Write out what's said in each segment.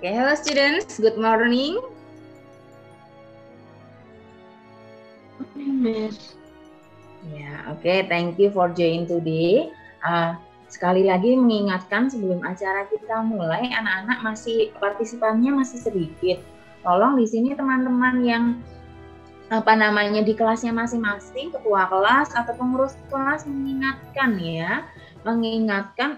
Okay, hello students, good morning. Miss. Ya, oke, thank you for joining today. Sekali lagi mengingatkan sebelum acara kita mulai, anak-anak masih partisipannya masih sedikit. Tolong di sini teman-teman yang di kelasnya masing-masing, ketua kelas atau pengurus kelas mengingatkan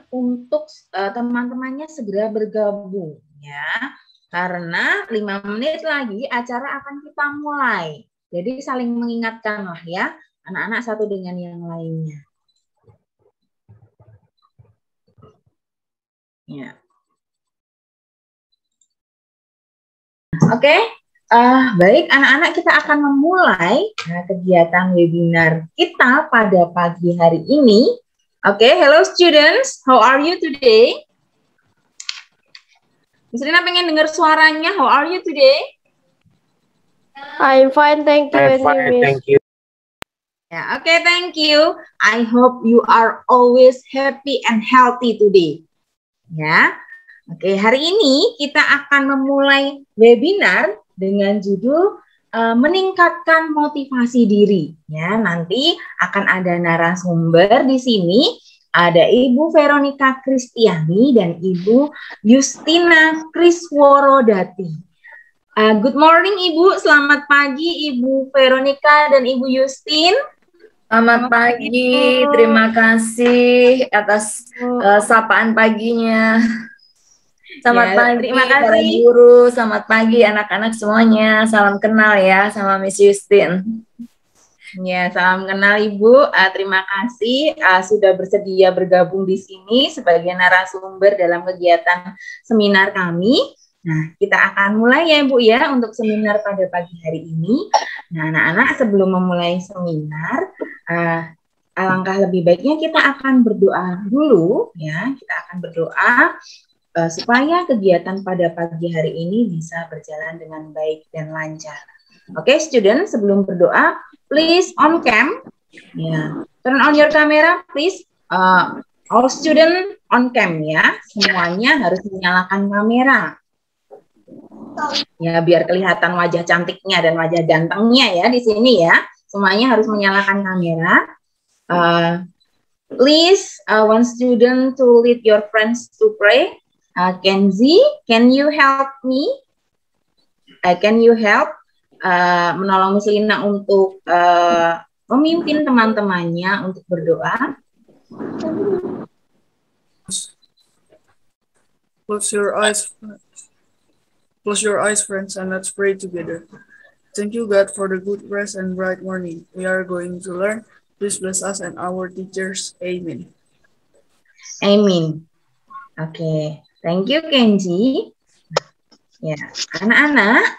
untuk teman-temannya segera bergabung ya. Karena 5 menit lagi acara akan kita mulai. Jadi saling mengingatkanlah ya, anak-anak satu dengan yang lainnya. Ya. Oke, baik anak-anak, kita akan memulai kegiatan webinar kita pada pagi hari ini. Oke, hello students, how are you today? Miss Rina pengen dengar suaranya, how are you today? I'm fine, thank you. I'm fine, thank you. Ya, oke, thank you. I hope you are always happy and healthy today. Ya, oke, hari ini kita akan memulai webinar dengan judul meningkatkan motivasi diri. Ya, nanti akan ada narasumber di sini. Ada Ibu Veronica Kristiani dan Ibu Justina Krisworodati. Good morning Ibu, selamat pagi Ibu Veronica dan Ibu Justin. Selamat pagi, terima kasih atas sapaan paginya. Selamat pagi terima kasih para guru, selamat pagi anak-anak semuanya. Salam kenal ya sama Miss Justin. Ya, salam kenal Ibu. Terima kasih sudah bersedia bergabung di sini sebagai narasumber dalam kegiatan seminar kami. Nah, kita akan mulai ya Bu ya untuk seminar pada pagi hari ini. Nah, anak-anak sebelum memulai seminar, alangkah lebih baiknya kita akan berdoa dulu ya. Kita akan berdoa supaya kegiatan pada pagi hari ini bisa berjalan dengan baik dan lancar. Oke, student, sebelum berdoa, please on cam. Ya, turn on your camera, please. All student on cam ya. Semuanya harus menyalakan kamera. Ya, biar kelihatan wajah cantiknya dan wajah gantengnya ya di sini ya. Semuanya harus menyalakan kamera. Please, one student to lead your friends to pray. Kenzi, can you help me? Can you help? Menolong Miss Lina untuk memimpin teman-temannya untuk berdoa. Close your eyes, friends, and let's pray together. Thank you, God, for the good rest and bright morning. We are going to learn. Please bless us and our teachers. Amen. Amen. Oke, thank you, Kenji. Ya, anak-anak,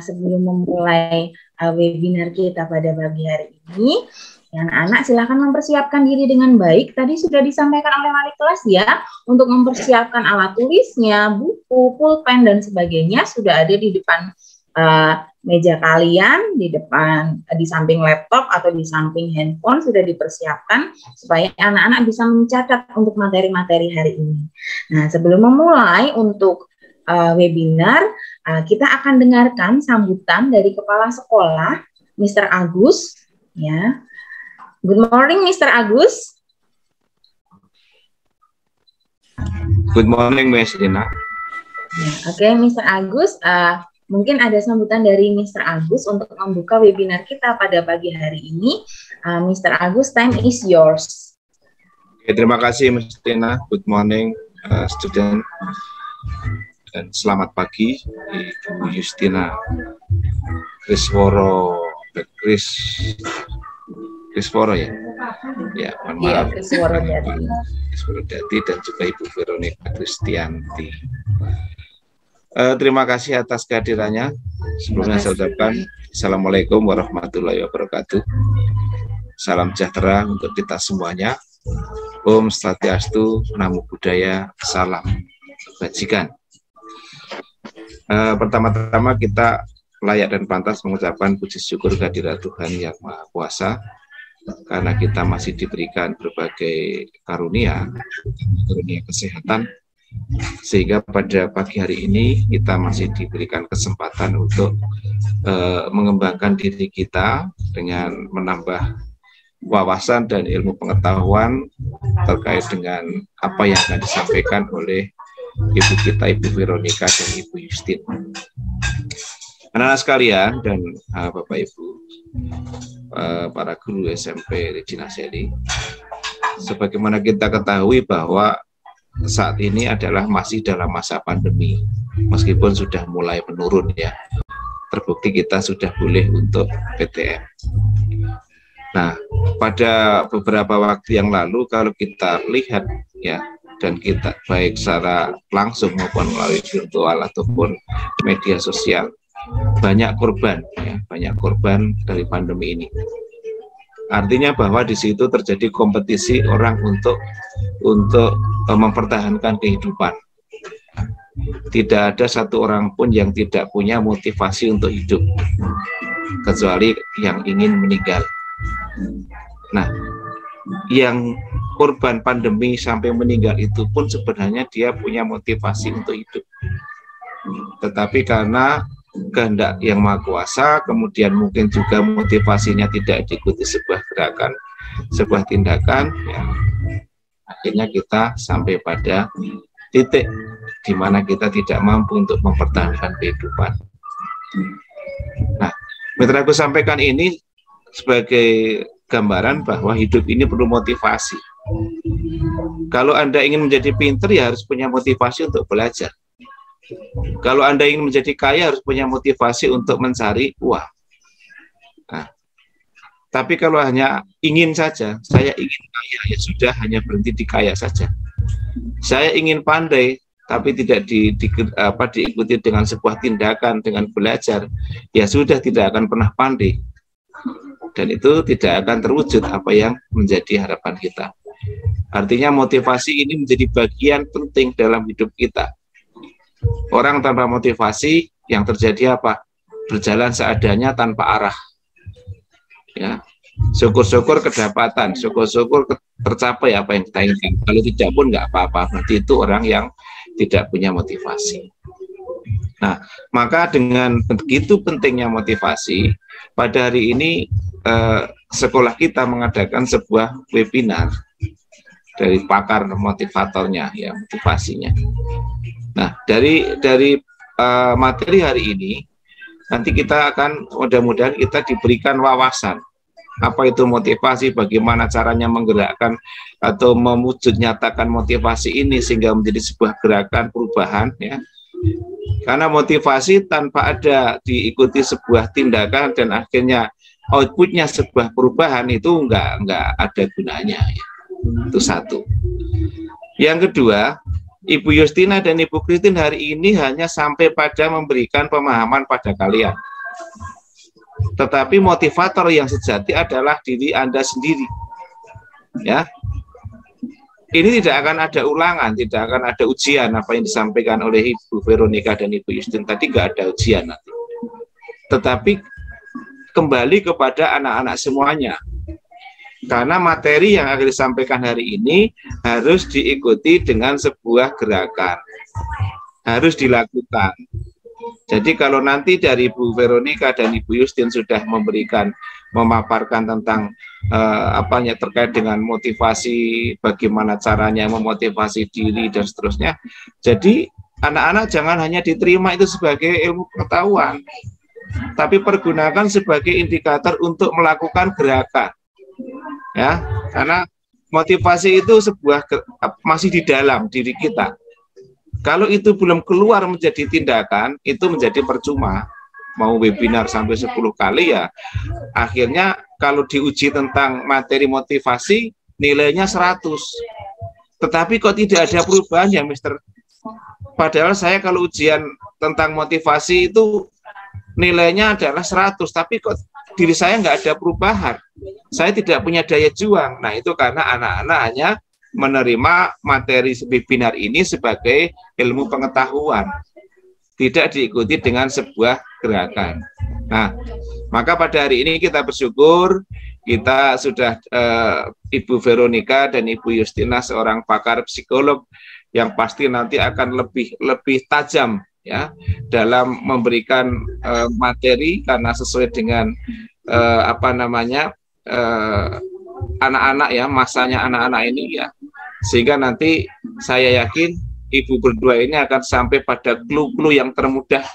sebelum memulai webinar kita pada pagi hari ini, anak-anak silakan mempersiapkan diri dengan baik. Tadi sudah disampaikan oleh wali kelas ya, untuk mempersiapkan alat tulisnya, buku, pulpen, dan sebagainya sudah ada di depan meja kalian, di samping laptop atau di samping handphone sudah dipersiapkan supaya anak-anak bisa mencatat untuk materi-materi hari ini. Nah, sebelum memulai untuk webinar, kita akan dengarkan sambutan dari Kepala Sekolah, Mr. Agus. Ya, good morning, Mr. Agus. Good morning, Miss Lina. Oke, Mr. Agus, mungkin ada sambutan dari Mr. Agus untuk membuka webinar kita pada pagi hari ini. Mr. Agus, time is yours. Oke, terima kasih, Miss Lina. Good morning, student. Dan selamat pagi, Ibu Justina Krisworo ya. Ya, mohon maaf. Krisworodati dan juga Ibu Veronica Kristianti. Terima kasih atas kehadirannya. Sebelumnya saya ucapkan Assalamualaikum warahmatullahi wabarakatuh. Salam sejahtera untuk kita semuanya. Om Swastiastu, Namo Buddhaya, salam kebajikan. Pertama-tama kita layak dan pantas mengucapkan puji syukur kehadirat Tuhan Yang Maha Kuasa, karena kita masih diberikan berbagai karunia kesehatan, sehingga pada pagi hari ini kita masih diberikan kesempatan untuk mengembangkan diri kita dengan menambah wawasan dan ilmu pengetahuan terkait dengan apa yang akan disampaikan oleh Ibu kita, Ibu Veronica dan Ibu Justin. Anak-anak sekalian dan Bapak Ibu, para guru SMP Regina Coeli, sebagaimana kita ketahui bahwa saat ini adalah masih dalam masa pandemi, meskipun sudah mulai menurun ya, terbukti kita sudah boleh untuk PTM. Nah, pada beberapa waktu yang lalu kalau kita lihat ya, dan kita baik secara langsung maupun melalui virtual ataupun media sosial, banyak korban ya, banyak korban dari pandemi ini. Artinya bahwa di situ terjadi kompetisi orang untuk mempertahankan kehidupan. Tidak ada satu orang pun yang tidak punya motivasi untuk hidup, kecuali yang ingin meninggal. Nah, yang korban pandemi sampai meninggal itu pun sebenarnya dia punya motivasi untuk hidup. Tetapi karena kehendak Yang Maha Kuasa, kemudian mungkin juga motivasinya tidak diikuti sebuah gerakan, sebuah tindakan, ya, akhirnya kita sampai pada titik di mana kita tidak mampu untuk mempertahankan kehidupan. Nah, mitra aku sampaikan ini sebagai gambaran bahwa hidup ini perlu motivasi. Kalau Anda ingin menjadi pintar, ya harus punya motivasi untuk belajar. Kalau Anda ingin menjadi kaya, harus punya motivasi untuk mencari uang. Nah, tapi kalau hanya ingin saja, saya ingin kaya, ya sudah, hanya berhenti di kaya saja. Saya ingin pandai, tapi tidak diikuti dengan sebuah tindakan, dengan belajar, ya sudah, tidak akan pernah pandai. Dan itu tidak akan terwujud apa yang menjadi harapan kita. Artinya motivasi ini menjadi bagian penting dalam hidup kita. Orang tanpa motivasi, yang terjadi apa? Berjalan seadanya tanpa arah. Ya, syukur-syukur kedapatan, syukur-syukur tercapai apa yang kita inginkan. Kalau tidak pun nggak apa-apa, berarti itu orang yang tidak punya motivasi. Nah, maka dengan begitu pentingnya motivasi, pada hari ini sekolah kita mengadakan sebuah webinar dari pakar motivatornya, ya, motivasinya. Nah, dari materi hari ini, nanti kita akan mudah-mudahan kita diberikan wawasan. Apa itu motivasi, bagaimana caranya menggerakkan atau mewujud nyatakan motivasi ini sehingga menjadi sebuah gerakan perubahan, ya. Karena motivasi tanpa ada diikuti sebuah tindakan dan akhirnya outputnya sebuah perubahan, itu enggak ada gunanya, ya. Itu satu. Yang kedua, Ibu Justina dan Ibu Christine hari ini hanya sampai pada memberikan pemahaman pada kalian. Tetapi motivator yang sejati adalah diri Anda sendiri. Ya. Ini tidak akan ada ulangan, tidak akan ada ujian apa yang disampaikan oleh Ibu Veronica dan Ibu Justin tadi, nggak ada ujian nanti. Tetapi kembali kepada anak-anak semuanya. Karena materi yang akan disampaikan hari ini harus diikuti dengan sebuah gerakan, harus dilakukan. Jadi kalau nanti dari Ibu Veronica dan Ibu Justin sudah memaparkan tentang apanya terkait dengan motivasi, bagaimana caranya memotivasi diri dan seterusnya. Jadi anak-anak jangan hanya diterima itu sebagai ilmu pengetahuan, tapi pergunakan sebagai indikator untuk melakukan gerakan. Ya, karena motivasi itu masih di dalam diri kita. Kalau itu belum keluar menjadi tindakan, itu menjadi percuma. Mau webinar sampai 10 kali, ya akhirnya kalau diuji tentang materi motivasi nilainya 100. Tetapi kok tidak ada perubahan ya, Mister? Padahal saya kalau ujian tentang motivasi itu nilainya adalah 100, tapi kok diri saya nggak ada perubahan. Saya tidak punya daya juang. Nah, itu karena anak-anak hanya menerima materi webinar ini sebagai ilmu pengetahuan, tidak diikuti dengan sebuah gerakan. Nah, maka pada hari ini kita bersyukur kita sudah Ibu Veronica dan Ibu Justina, seorang pakar psikolog yang pasti nanti akan lebih tajam ya dalam memberikan materi, karena sesuai dengan anak-anak ya, masanya anak-anak ini ya, sehingga nanti saya yakin ibu berdua ini akan sampai pada clue-clue yang termudah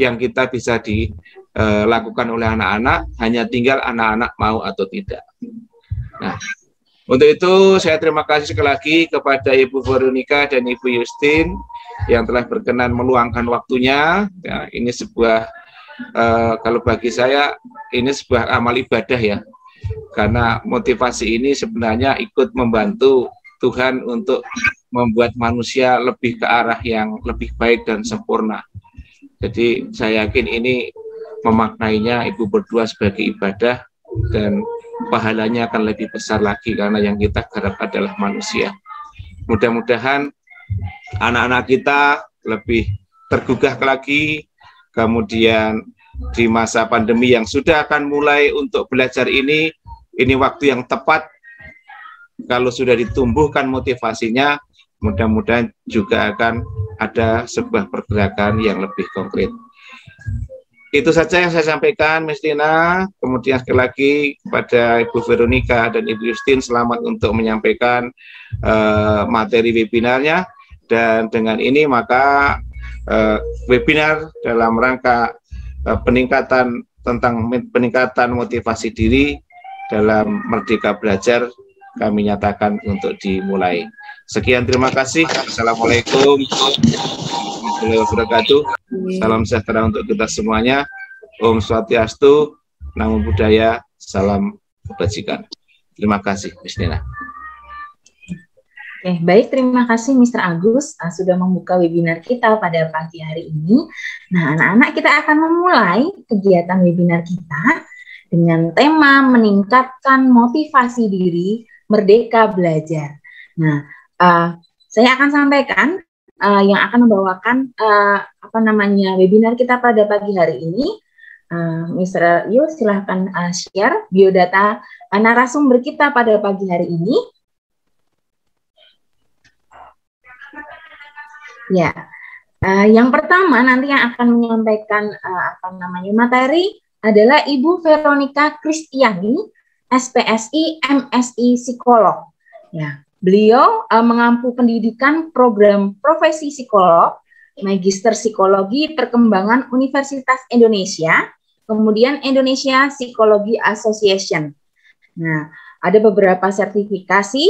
yang kita bisa dilakukan oleh anak-anak, hanya tinggal anak-anak mau atau tidak. Nah, untuk itu saya terima kasih sekali lagi kepada Ibu Veronica dan Ibu Justin yang telah berkenan meluangkan waktunya. Ya, ini sebuah kalau bagi saya ini sebuah amal ibadah ya, karena motivasi ini sebenarnya ikut membantu Tuhan untuk membuat manusia lebih ke arah yang lebih baik dan sempurna. Jadi saya yakin ini memaknainya ibu berdua sebagai ibadah, dan pahalanya akan lebih besar lagi karena yang kita garap adalah manusia. Mudah-mudahan anak-anak kita lebih tergugah lagi, kemudian di masa pandemi yang sudah akan mulai untuk belajar ini waktu yang tepat. Kalau sudah ditumbuhkan motivasinya, mudah-mudahan juga akan ada sebuah pergerakan yang lebih konkret. Itu saja yang saya sampaikan, Miss Tina. Kemudian sekali lagi kepada Ibu Veronica dan Ibu Justin, selamat untuk menyampaikan materi webinarnya. Dan dengan ini maka webinar dalam rangka peningkatan motivasi diri dalam Merdeka Belajar kami nyatakan untuk dimulai. Sekian, terima kasih. Assalamualaikum warahmatullahi wabarakatuh. Salam sejahtera untuk kita semuanya. Om Swastiastu, Namo Buddhaya, salam kebajikan. Terima kasih, Miss Nina. Oke, baik, terima kasih Mr. Agus sudah membuka webinar kita pada pagi hari ini. Nah, anak-anak, kita akan memulai kegiatan webinar kita dengan tema meningkatkan motivasi diri Merdeka Belajar. Nah, saya akan sampaikan yang akan membawakan webinar kita pada pagi hari ini. Mr. Yu, silahkan share biodata narasumber kita pada pagi hari ini. Ya, yang pertama nanti yang akan menyampaikan materi adalah Ibu Veronica Kristiani, SPSI, MSI Psikolog. Ya, beliau mengampu pendidikan program profesi psikolog, Magister Psikologi Perkembangan Universitas Indonesia, kemudian Indonesia Psychology Association. Nah, ada beberapa sertifikasi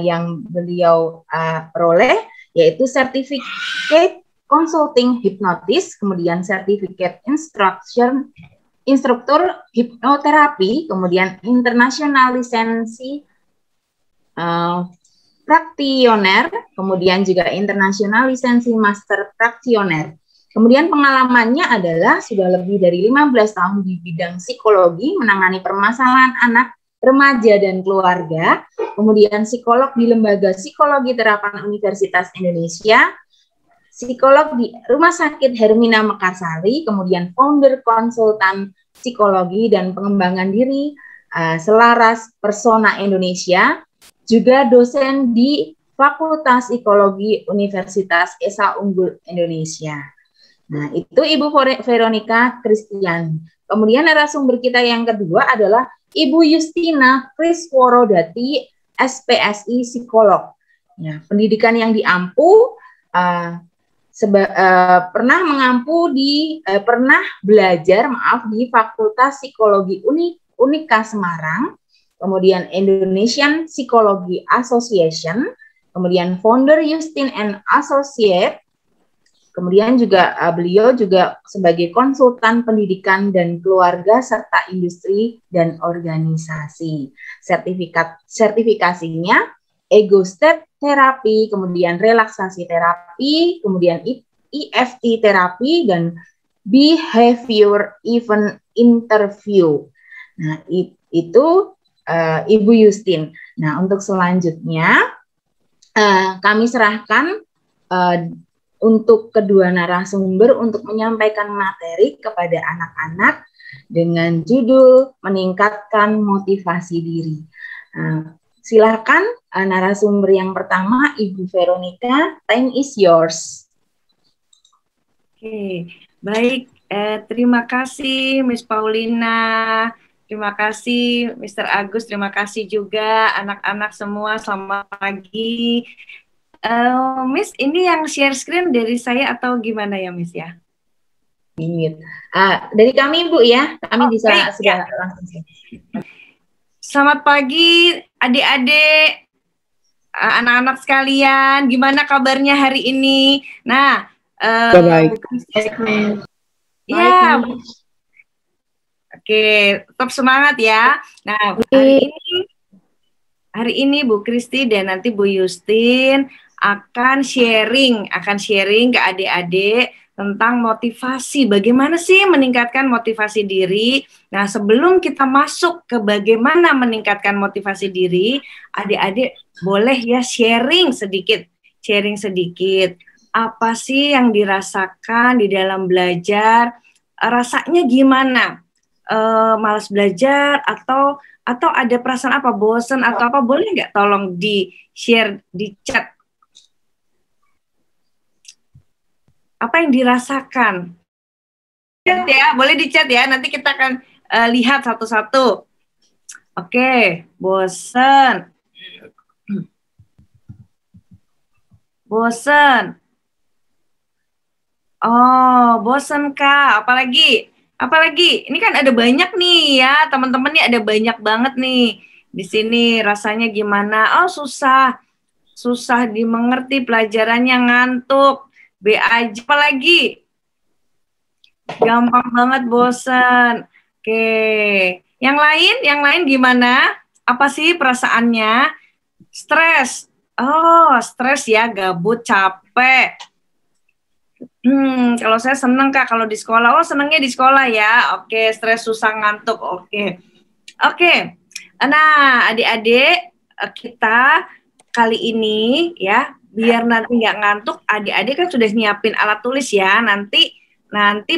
yang beliau peroleh, yaitu Certificate Consulting Hypnotist, kemudian Certificate Instruktur Hipnoterapi, kemudian International Lisensi Praktioner, kemudian juga International Lisensi Master Praktioner. Kemudian pengalamannya adalah sudah lebih dari 15 tahun di bidang psikologi, menangani permasalahan anak, remaja, dan keluarga. Kemudian psikolog di Lembaga Psikologi Terapan Universitas Indonesia, psikolog di Rumah Sakit Hermina Mekarsari, kemudian founder konsultan psikologi dan pengembangan diri Selaras Persona Indonesia, juga dosen di Fakultas Psikologi Universitas Esa Unggul Indonesia. Nah, itu Ibu Veronica Kristiani. Kemudian narasumber kita yang kedua adalah Ibu Justina Krisworodati, SPSI Psikolog. Ya, pendidikan yang diampu pernah belajar di Fakultas Psikologi Unika Semarang, kemudian Indonesian Psychology Association, kemudian founder Justin and Associate, kemudian juga beliau juga sebagai konsultan pendidikan dan keluarga serta industri dan organisasi. Sertifikasinya Ego Step Terapi, kemudian relaksasi terapi, kemudian EFT terapi dan behavior event interview. Nah, itu Ibu Yustin. Nah, untuk selanjutnya kami serahkan untuk kedua narasumber untuk menyampaikan materi kepada anak-anak dengan judul meningkatkan motivasi diri. Silakan narasumber yang pertama, Ibu Veronica, time is yours. Oke, baik. Terima kasih Miss Paulina, terima kasih Mr. Agus, terima kasih juga anak-anak semua. Selamat pagi. Miss, ini yang share screen dari saya atau gimana ya, Miss ya? Dari kami, Bu ya. Kami bisa baik, sudah ya. langsung. Selamat pagi, adik-adik, anak-anak sekalian. Gimana kabarnya hari ini? Nah, baik. Ya, oke, tetap semangat ya. Nah, hari ini Bu Kristi dan nanti Bu Yustin akan sharing ke adik-adik tentang motivasi. Bagaimana sih meningkatkan motivasi diri? Nah, sebelum kita masuk ke bagaimana meningkatkan motivasi diri, adik-adik boleh ya sharing sedikit. Apa sih yang dirasakan di dalam belajar? Rasanya gimana? Malas belajar atau ada perasaan apa? Bosan atau apa? Boleh nggak tolong di-share di chat? Apa yang dirasakan? Chat ya, boleh di chat ya. Nanti kita akan lihat satu-satu. Oke, bosan. Bosan. Oh, bosan Kak. Apalagi? Ini kan ada banyak nih ya, teman-teman nih ada banyak banget nih. Di sini rasanya gimana? Oh, susah. Susah dimengerti, pelajarannya ngantuk. B aja. Apalagi? Gampang banget, bosan. Oke. Yang lain gimana? Apa sih perasaannya? Stres. Oh, stres ya, gabut, capek. Kalau saya seneng Kak kalau di sekolah. Oh, senengnya di sekolah ya. Oke, stres, susah, ngantuk. Oke. Nah, adik-adik, kita kali ini ya, biar nanti nggak ngantuk, adik-adik kan sudah nyiapin alat tulis ya. Nanti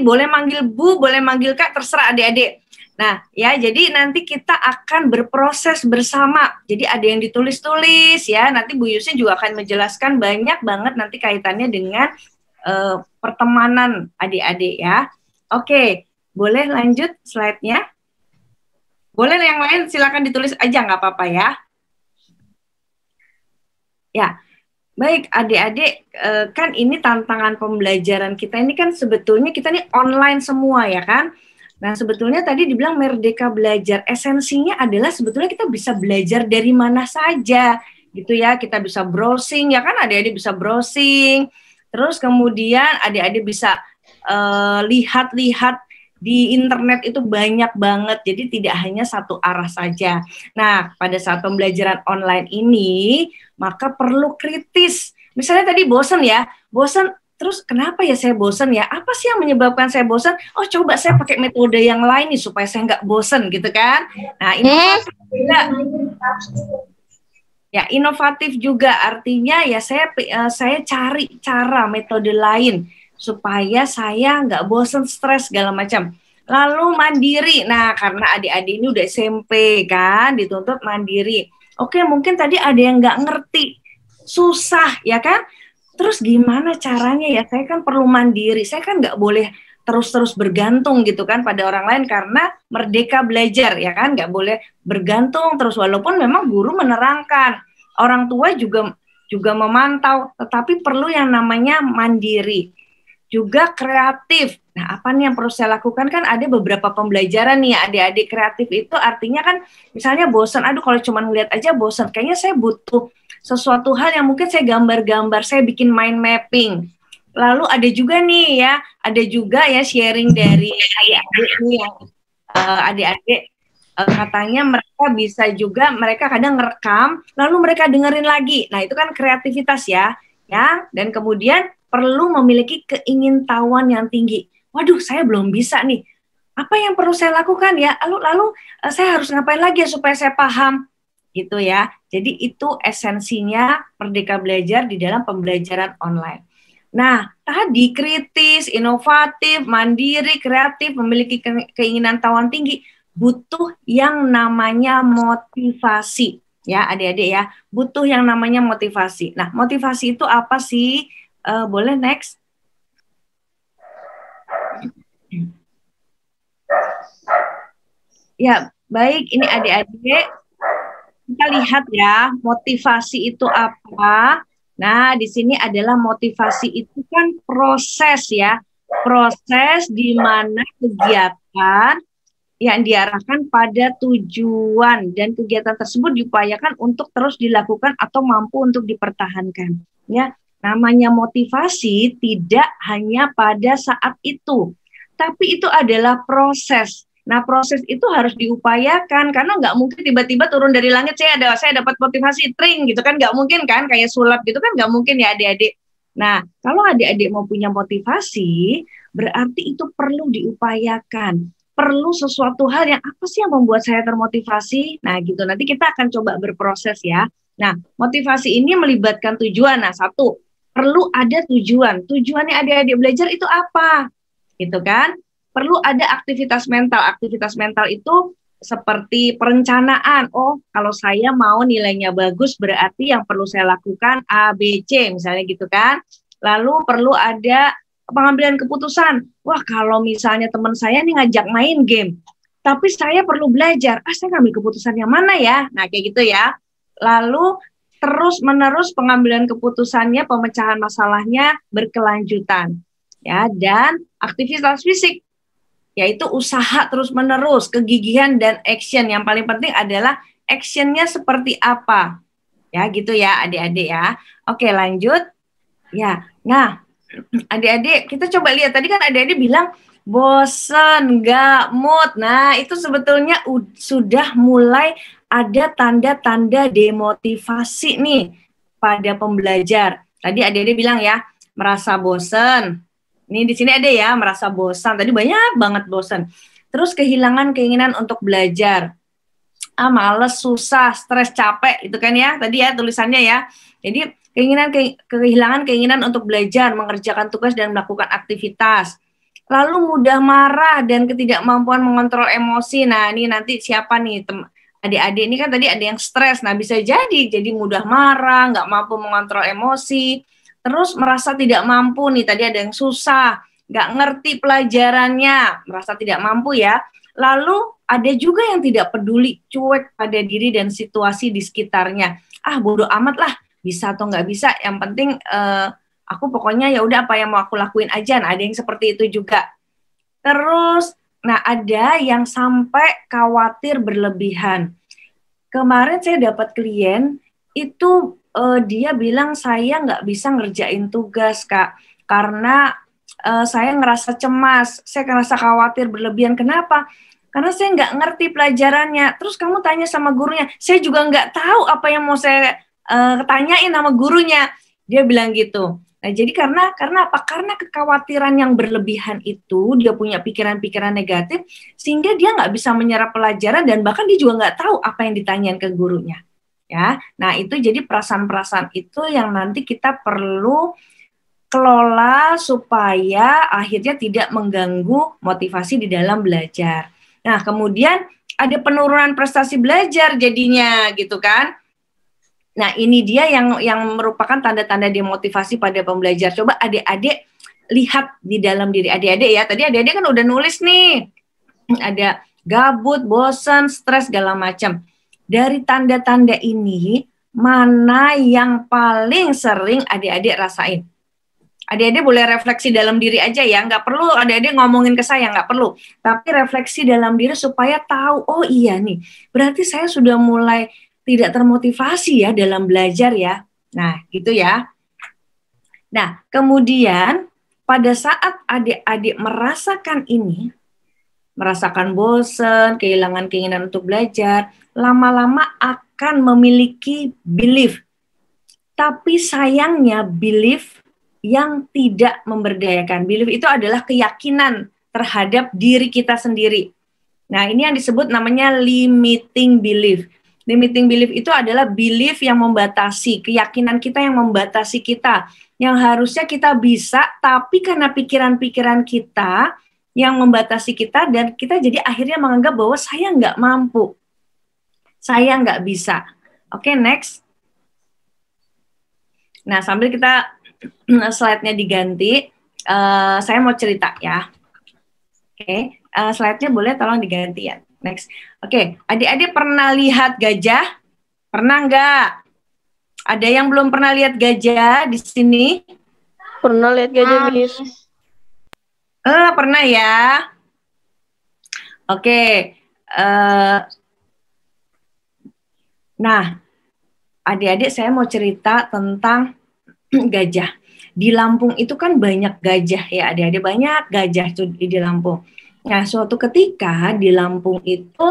boleh manggil Bu, boleh manggil Kak, terserah adik-adik. Nah, ya, jadi nanti kita akan berproses bersama. Jadi ada yang ditulis-tulis ya. Nanti Bu Yusin juga akan menjelaskan banyak banget nanti kaitannya dengan pertemanan adik-adik ya. Oke, boleh lanjut slide-nya? Boleh yang lain silakan ditulis aja, nggak apa-apa ya. Ya, baik adik-adik, kan ini tantangan pembelajaran kita ini kan sebetulnya kita ini online semua ya kan. Nah sebetulnya tadi dibilang Merdeka Belajar, esensinya adalah sebetulnya kita bisa belajar dari mana saja gitu ya. Kita bisa browsing ya kan, adik-adik bisa browsing. Terus kemudian adik-adik bisa lihat-lihat di internet itu banyak banget, jadi tidak hanya satu arah saja. Nah, pada saat pembelajaran online ini, maka perlu kritis. Misalnya tadi bosan ya, terus kenapa ya saya bosan ya? Apa sih yang menyebabkan saya bosan? Oh, coba saya pakai metode yang lain nih supaya saya nggak bosan gitu kan. Nah, ini ya, inovatif juga artinya ya saya cari cara metode lain supaya saya nggak bosen, stres segala macam. Lalu mandiri. Nah, karena adik-adik ini udah SMP kan, dituntut mandiri. Oke, mungkin tadi ada yang nggak ngerti, susah ya kan? Terus gimana caranya ya? Saya kan perlu mandiri. Saya kan nggak boleh terus-terus bergantung gitu kan pada orang lain karena merdeka belajar ya kan, nggak boleh bergantung terus walaupun memang guru menerangkan, orang tua juga memantau, tetapi perlu yang namanya mandiri, juga kreatif. Nah apa nih yang perlu saya lakukan, kan ada beberapa pembelajaran nih adik-adik. Kreatif itu artinya kan misalnya bosan, aduh kalau cuma ngeliat aja bosan, kayaknya saya butuh sesuatu hal yang mungkin saya gambar-gambar, saya bikin mind mapping. Lalu ada juga nih ya, sharing dari adik-adik nih yang adik-adik katanya mereka bisa juga, mereka kadang ngerekam, lalu mereka dengerin lagi. Nah itu kan kreativitas ya. ya, dan kemudian perlu memiliki keingintahuan yang tinggi. Waduh, saya belum bisa nih. Apa yang perlu saya lakukan ya? Lalu saya harus ngapain lagi ya supaya saya paham? Gitu ya. Jadi itu esensinya Merdeka Belajar di dalam pembelajaran online. Nah, tadi kritis, inovatif, mandiri, kreatif, memiliki keinginan tahuan tinggi, butuh yang namanya motivasi. Ya, adik-adik ya, butuh yang namanya motivasi. Nah, motivasi itu apa sih? Boleh next? Ya, baik. Ini adik-adik, kita lihat ya, motivasi itu apa. Nah, di sini adalah motivasi itu kan proses ya. Proses di mana kegiatan yang diarahkan pada tujuan dan kegiatan tersebut diupayakan untuk terus dilakukan atau mampu untuk dipertahankan. Ya, namanya motivasi tidak hanya pada saat itu, tapi itu adalah proses. Nah, proses itu harus diupayakan karena nggak mungkin tiba-tiba turun dari langit saya dapat motivasi tring gitu kan, nggak mungkin kan, kayak sulap gitu kan, nggak mungkin ya adik-adik. Nah, kalau adik-adik mau punya motivasi, berarti itu perlu diupayakan. Perlu sesuatu hal yang apa sih yang membuat saya termotivasi? Nah, gitu. Nanti kita akan coba berproses ya. Nah, motivasi ini melibatkan tujuan. Nah, satu, perlu ada tujuan. Tujuannya adik-adik belajar itu apa? Gitu kan? Perlu ada aktivitas mental. Aktivitas mental itu seperti perencanaan. Oh, kalau saya mau nilainya bagus, berarti yang perlu saya lakukan A, B, C, misalnya gitu kan. Lalu perlu ada pengambilan keputusan. Wah, kalau misalnya teman saya nih ngajak main game, tapi saya perlu belajar. Saya ngambil keputusan yang mana ya? Nah, kayak gitu ya. Lalu terus-menerus pengambilan keputusannya, pemecahan masalahnya berkelanjutan. Ya, dan aktivitas fisik, yaitu usaha terus-menerus, kegigihan dan action. Yang paling penting adalah actionnya seperti apa. Ya, gitu ya adik-adik ya. Oke, lanjut. Ya, nah adik-adik kita coba lihat. Tadi kan adik-adik bilang bosen, nggak mood. Nah, itu sebetulnya sudah mulai ada tanda-tanda demotivasi nih pada pembelajar. Tadi adik-adik bilang ya, merasa bosen. Ini di sini ada ya, merasa bosan. Tadi banyak banget bosan. Terus kehilangan keinginan untuk belajar. Males, susah, stres, capek, itu kan ya. Tadi ya tulisannya ya. Jadi kehilangan keinginan untuk belajar, mengerjakan tugas dan melakukan aktivitas. Lalu mudah marah dan ketidakmampuan mengontrol emosi. Nah, ini nanti siapa nih adik-adik ini kan tadi ada yang stres. Nah, bisa jadi mudah marah, nggak mampu mengontrol emosi. Terus merasa tidak mampu nih, tadi ada yang susah, nggak ngerti pelajarannya, merasa tidak mampu ya. Lalu ada juga yang tidak peduli, cuek pada diri dan situasi di sekitarnya. Bodoh amat lah, bisa atau nggak bisa, yang penting aku pokoknya ya udah apa yang mau aku lakuin aja. Nah, ada yang seperti itu juga. Terus, nah ada yang sampai khawatir berlebihan. Kemarin saya dapat klien, itu dia bilang saya nggak bisa ngerjain tugas, Kak, karena saya ngerasa cemas, saya ngerasa khawatir berlebihan. Kenapa? Karena saya nggak ngerti pelajarannya. Terus kamu tanya sama gurunya, saya juga nggak tahu apa yang mau saya tanyain sama gurunya. Dia bilang gitu. Nah, jadi karena apa? Karena kekhawatiran yang berlebihan itu, dia punya pikiran-pikiran negatif, sehingga dia nggak bisa menyerap pelajaran dan bahkan dia juga nggak tahu apa yang ditanyain ke gurunya. Ya, nah itu jadi perasaan-perasaan itu yang nanti kita perlu kelola supaya akhirnya tidak mengganggu motivasi di dalam belajar. Nah, kemudian ada penurunan prestasi belajar jadinya gitu kan. Nah, ini dia yang merupakan tanda-tanda demotivasi pada pembelajar. Coba adik-adik lihat di dalam diri adik-adik ya. Tadi adik-adik kan udah nulis nih. Ada gabut, bosan, stres, segala macam. Dari tanda-tanda ini, mana yang paling sering adik-adik rasain? Adik-adik boleh refleksi dalam diri aja ya, nggak perlu adik-adik ngomongin ke saya, nggak perlu. Tapi refleksi dalam diri supaya tahu, oh iya nih, berarti saya sudah mulai tidak termotivasi ya dalam belajar ya. Nah, gitu ya. Nah, kemudian pada saat adik-adik merasakan ini, merasakan bosan, kehilangan keinginan untuk belajar, lama-lama akan memiliki belief. Tapi sayangnya belief yang tidak memberdayakan. Belief itu adalah keyakinan terhadap diri kita sendiri. Nah, ini yang disebut namanya limiting belief. Limiting belief itu adalah belief yang membatasi, keyakinan kita yang membatasi kita, yang harusnya kita bisa, tapi karena pikiran-pikiran kita yang membatasi kita, dan kita jadi akhirnya menganggap bahwa saya nggak mampu, saya nggak bisa. Oke, next. Nah, sambil kita slide-nya diganti, saya mau cerita ya. Oke, slide-nya boleh tolong diganti ya. Next. Oke, adik-adik pernah lihat gajah? Pernah nggak? Ada yang belum pernah lihat gajah di sini? Pernah lihat gajah, Miss. Pernah ya? Oke. Nah, adik-adik saya mau cerita tentang gajah. Di Lampung itu kan banyak gajah ya, adik-adik, banyak gajah tuh di Lampung. Nah, suatu ketika di Lampung itu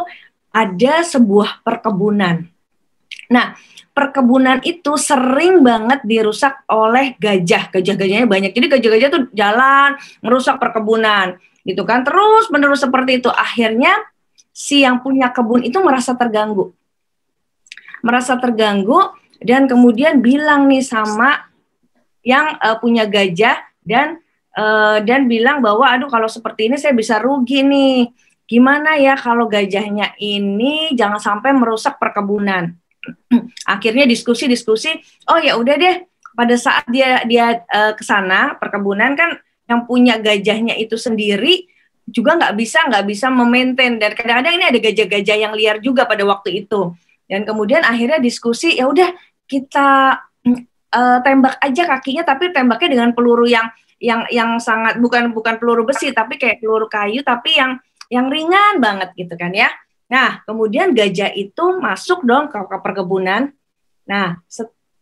ada sebuah perkebunan. Nah, perkebunan itu sering banget dirusak oleh gajah. Gajah-gajahnya banyak. Jadi gajah-gajah tuh jalan merusak perkebunan, gitu kan. Terus menerus seperti itu. Akhirnya si yang punya kebun itu merasa terganggu. Dan kemudian bilang nih sama yang punya gajah dan bilang bahwa aduh kalau seperti ini saya bisa rugi nih. Gimana ya kalau gajahnya ini jangan sampai merusak perkebunan. Akhirnya diskusi. Oh ya udah deh. Pada saat dia ke sana perkebunan kan yang punya gajahnya itu sendiri juga nggak bisa memaintain, dan kadang-kadang ini ada gajah-gajah yang liar juga pada waktu itu. Dan kemudian akhirnya diskusi, ya udah kita tembak aja kakinya, tapi tembaknya dengan peluru yang sangat bukan peluru besi, tapi kayak peluru kayu, tapi yang ringan banget gitu kan ya. Nah, kemudian gajah itu masuk dong ke perkebunan. Nah,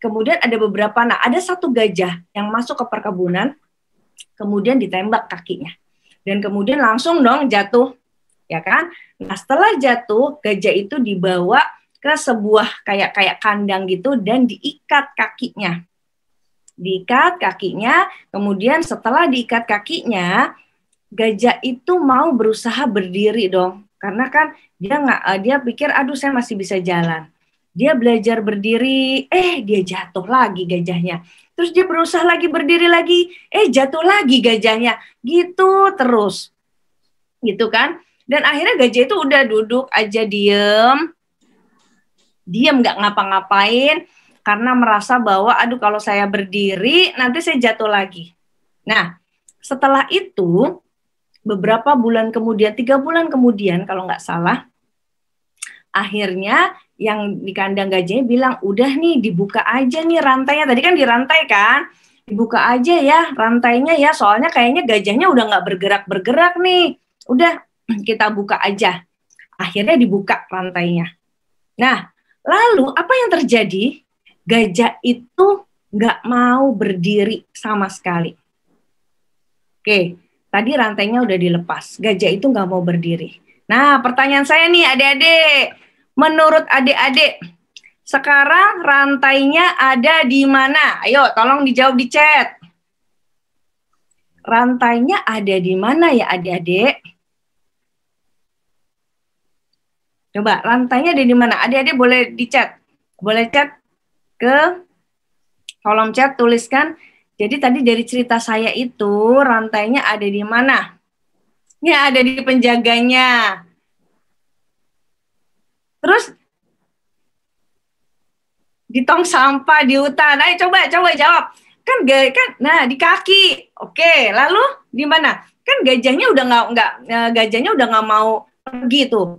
kemudian ada beberapa, ada satu gajah yang masuk ke perkebunan, kemudian ditembak kakinya. Dan kemudian langsung dong jatuh, ya kan? Nah, setelah jatuh, gajah itu dibawa ke sebuah kayak kandang gitu dan diikat kakinya. Kemudian setelah diikat kakinya, gajah itu mau berusaha berdiri dong, karena kan dia pikir aduh saya masih bisa jalan. Dia belajar berdiri, dia jatuh lagi gajahnya. Terus dia berusaha lagi berdiri lagi, jatuh lagi gajahnya. Gitu terus. Gitu kan? Dan akhirnya gajah itu udah duduk aja diem nggak ngapa-ngapain karena merasa bahwa aduh kalau saya berdiri nanti saya jatuh lagi. Nah, setelah itu beberapa bulan kemudian, 3 bulan kemudian kalau nggak salah, akhirnya yang di kandang gajahnya bilang, udah nih dibuka aja nih rantainya. Tadi kan dirantai kan, dibuka aja ya rantainya ya, soalnya kayaknya gajahnya udah nggak bergerak-bergerak nih. Udah kita buka aja. Akhirnya dibuka rantainya. Nah, lalu apa yang terjadi? Gajah itu nggak mau berdiri sama sekali. Oke, tadi rantainya udah dilepas. Gajah itu nggak mau berdiri. Nah, pertanyaan saya nih adik-adik. Menurut adik-adik, sekarang rantainya ada di mana? Ayo, tolong dijawab di chat. Rantainya ada di mana ya adik-adik? Coba, rantainya ada di mana? Adik-adik boleh di chat. Boleh chat ke kolom chat, tuliskan. Jadi tadi dari cerita saya itu, rantainya ada di mana? Ya, ada di penjaganya. Terus di tong sampah di hutan. Ayo coba jawab. Kan nah di kaki. Oke, lalu di mana? Kan gajahnya udah nggak mau pergi tuh.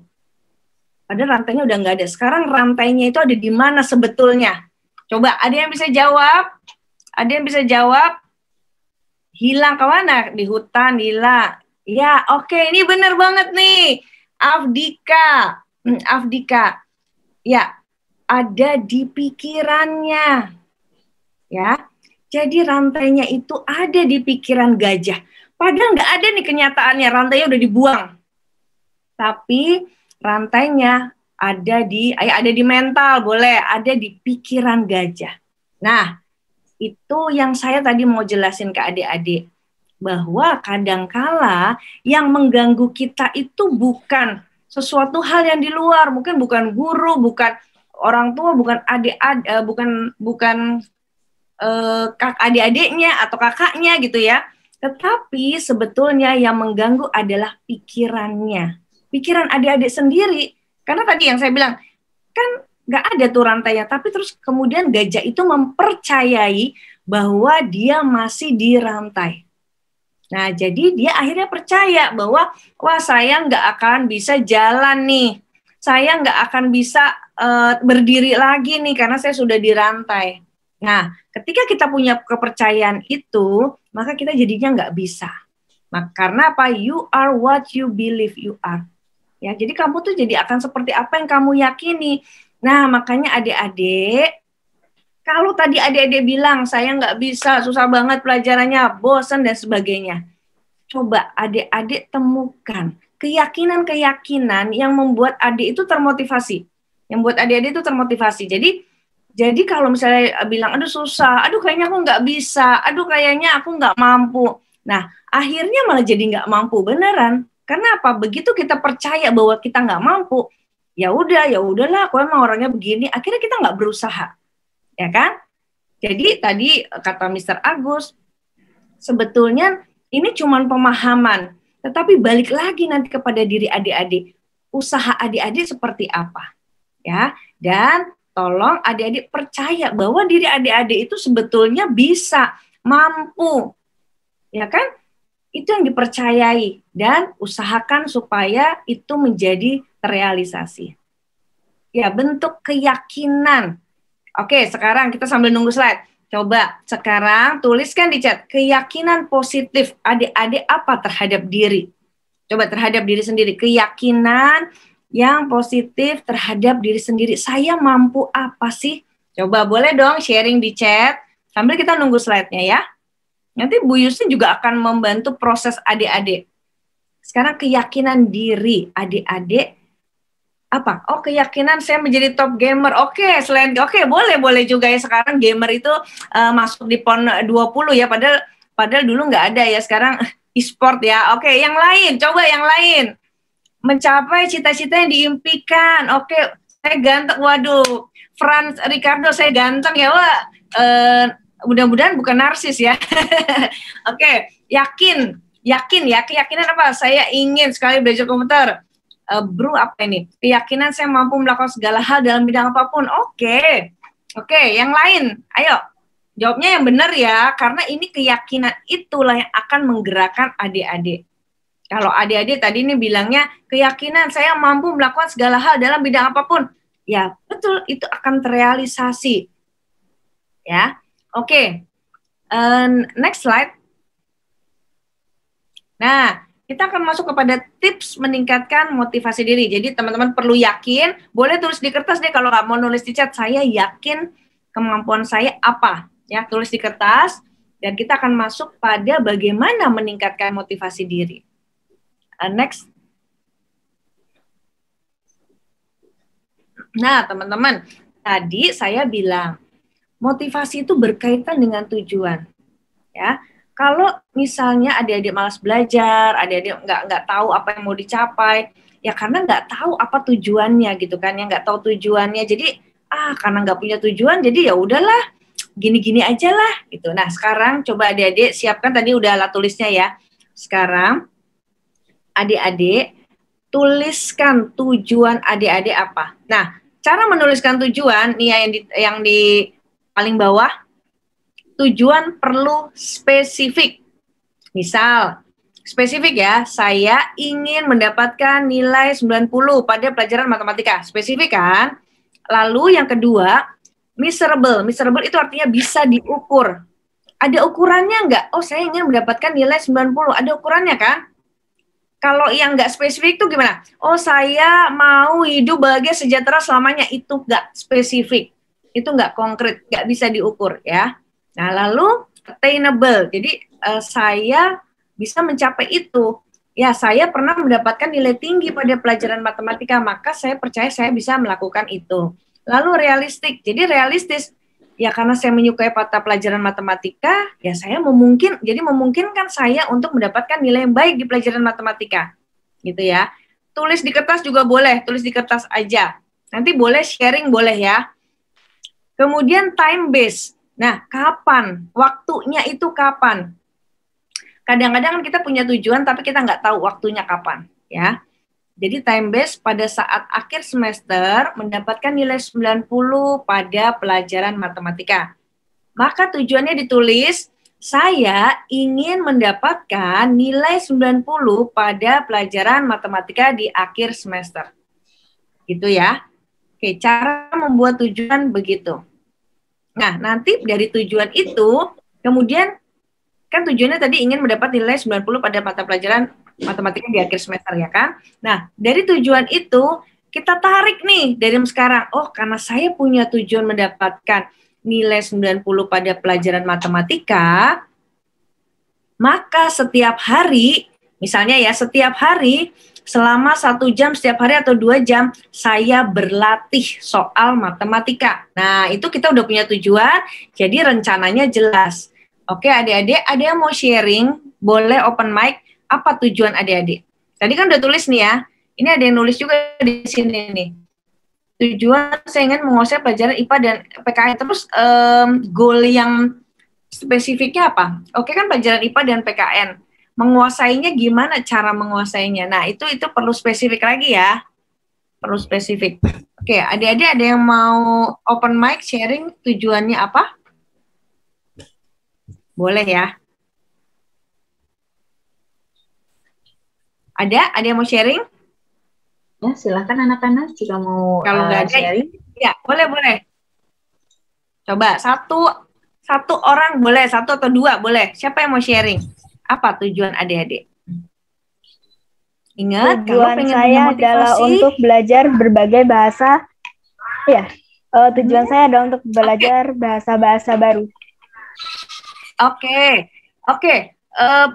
Padahal rantainya udah nggak ada. Sekarang rantainya itu ada di mana sebetulnya? Coba, ada yang bisa jawab? Ada yang bisa jawab? Hilang ke mana? Di hutan, hilang. Ya, oke, ini benar banget nih. Afdika. Ya, ada di pikirannya. Ya. Jadi rantainya itu ada di pikiran gajah. Padahal nggak ada nih kenyataannya, rantainya udah dibuang. Tapi rantainya ada di mental, boleh, ada di pikiran gajah. Nah, itu yang saya tadi mau jelasin ke adik-adik, bahwa kadangkala yang mengganggu kita itu bukan sesuatu hal yang di luar, mungkin bukan guru, bukan orang tua, bukan adik-adik, bukan adik-adiknya atau kakaknya gitu ya. Tetapi sebetulnya yang mengganggu adalah pikirannya, pikiran adik-adik sendiri. Karena tadi yang saya bilang, kan nggak ada tuh rantainya, tapi terus kemudian gajah itu mempercayai bahwa dia masih dirantai. Nah, jadi dia akhirnya percaya bahwa, wah saya nggak akan bisa jalan nih, saya nggak akan bisa berdiri lagi nih karena saya sudah dirantai. Nah, ketika kita punya kepercayaan itu, maka kita jadinya nggak bisa. Nah, karena apa? You are what you believe you are. Ya, jadi kamu tuh jadi akan seperti apa yang kamu yakini. Nah, makanya adik-adik, kalau tadi adik-adik bilang, saya nggak bisa, susah banget pelajarannya, bosan dan sebagainya. Coba adik-adik temukan keyakinan-keyakinan yang membuat adik itu termotivasi. Yang membuat adik-adik itu termotivasi. Jadi kalau misalnya bilang, aduh susah, aduh kayaknya aku nggak bisa, aduh kayaknya aku nggak mampu. Nah, akhirnya malah jadi nggak mampu beneran. Karena apa? Begitu kita percaya bahwa kita nggak mampu, ya udahlah, aku emang orangnya begini. Akhirnya kita nggak berusaha, ya kan? Jadi tadi kata Mr. Agus, sebetulnya ini cuma pemahaman, tetapi balik lagi nanti kepada diri adik-adik. Usaha adik-adik seperti apa, ya? Dan tolong adik-adik percaya bahwa diri adik-adik itu sebetulnya bisa, mampu, ya kan? Itu yang dipercayai dan usahakan supaya itu menjadi terrealisasi. Ya, bentuk keyakinan. Oke, sekarang kita sambil nunggu slide. Coba sekarang tuliskan di chat keyakinan positif adik-adik apa terhadap diri. Coba terhadap diri sendiri. Keyakinan yang positif terhadap diri sendiri. Saya mampu apa sih? Coba boleh dong sharing di chat sambil kita nunggu slide-nya ya. Nanti Bu Yustin juga akan membantu proses adik-adik. Sekarang keyakinan diri adik-adik apa? Oh, keyakinan saya menjadi top gamer. Oke, boleh juga ya sekarang gamer itu masuk di PON 20 ya, padahal dulu nggak ada ya, sekarang e-sport ya. Oke, yang lain, coba yang lain. Mencapai cita-cita yang diimpikan. Oke, saya ganteng. Waduh, Franz Ricardo saya ganteng ya, Wak. Mudah-mudahan bukan narsis ya. Oke, yakin ya, keyakinan apa? Saya ingin sekali belajar komputer. Bro, apa ini? Keyakinan saya mampu melakukan segala hal dalam bidang apapun. Oke, yang lain, ayo jawabnya yang benar ya, karena ini keyakinan itulah yang akan menggerakkan adik-adik. Kalau adik-adik tadi ini bilangnya keyakinan saya mampu melakukan segala hal dalam bidang apapun, ya betul, itu akan terrealisasi. Ya, oke. Next slide. Nah, kita akan masuk kepada tips meningkatkan motivasi diri. Jadi teman-teman perlu yakin, boleh tulis di kertas deh kalau nggak mau nulis di chat, saya yakin kemampuan saya apa. Ya, tulis di kertas dan kita akan masuk pada bagaimana meningkatkan motivasi diri. Next. Nah, teman-teman, tadi saya bilang motivasi itu berkaitan dengan tujuan. Ya. Kalau misalnya adik-adik malas belajar, adik-adik nggak tahu apa yang mau dicapai, ya karena nggak tahu apa tujuannya gitu kan, yang nggak tahu tujuannya, jadi karena nggak punya tujuan, jadi ya udahlah, gini-gini aja lah gitu. Nah sekarang coba adik-adik siapkan, tadi udah lah tulisnya ya. Sekarang adik-adik tuliskan tujuan adik-adik apa. Nah cara menuliskan tujuan nih yang di paling bawah. Tujuan perlu spesifik. Misal, spesifik ya, saya ingin mendapatkan nilai 90 pada pelajaran matematika. Spesifik kan? Lalu yang kedua, measurable. Measurable itu artinya bisa diukur. Ada ukurannya nggak? Oh, saya ingin mendapatkan nilai 90. Ada ukurannya kan? Kalau yang nggak spesifik itu gimana? Oh, saya mau hidup bahagia sejahtera selamanya. Itu nggak spesifik. Itu nggak konkret, nggak bisa diukur ya. Nah, lalu attainable. Jadi saya bisa mencapai itu. Ya, saya pernah mendapatkan nilai tinggi pada pelajaran matematika, maka saya percaya saya bisa melakukan itu. Lalu realistik. Jadi realistis. ya karena saya menyukai mata pelajaran matematika, ya saya memungkinkan saya untuk mendapatkan nilai yang baik di pelajaran matematika, gitu ya. Tulis di kertas juga boleh, tulis di kertas aja. Nanti boleh sharing, boleh ya. Kemudian time base. Nah, kapan? Waktunya itu kapan? Kadang-kadang kita punya tujuan, tapi kita nggak tahu waktunya kapan, ya. Jadi time base pada saat akhir semester mendapatkan nilai 90 pada pelajaran matematika. Maka tujuannya ditulis, saya ingin mendapatkan nilai 90 pada pelajaran matematika di akhir semester. Gitu ya. Oke, cara membuat tujuan begitu. Nah, nanti dari tujuan itu, kemudian kan tujuannya tadi ingin mendapat nilai 90 pada mata pelajaran matematika di akhir semester ya kan. Nah, dari tujuan itu kita tarik nih dari sekarang. Oh, karena saya punya tujuan mendapatkan nilai 90 pada pelajaran matematika, maka setiap hari, misalnya ya setiap hari, selama 1 jam setiap hari atau 2 jam, saya berlatih soal matematika. Nah, itu kita udah punya tujuan, jadi rencananya jelas. Oke adik-adik, ada yang mau sharing, boleh open mic, apa tujuan adik-adik? Tadi kan udah tulis nih ya, ini ada yang nulis juga di sini nih. Tujuan saya ingin menguasai pelajaran IPA dan PKN. Terus goal yang spesifiknya apa? Oke kan pelajaran IPA dan PKN. Menguasainya gimana cara menguasainya? Nah itu perlu spesifik lagi ya. Perlu spesifik. Oke adik-adik ada yang mau open mic sharing tujuannya apa? Boleh ya. Ada yang mau sharing? Ya, silahkan anak-anak jika mau Kalau nggak ada, sharing. Ya, boleh. Coba satu orang boleh, 1 atau 2 boleh. Siapa yang mau sharing? Apa tujuan adik-adik? Ingat, kalau Tujuan pengen saya punya motivasi, adalah untuk belajar berbagai bahasa. Ya, tujuan saya adalah untuk belajar bahasa-bahasa baru. Oke.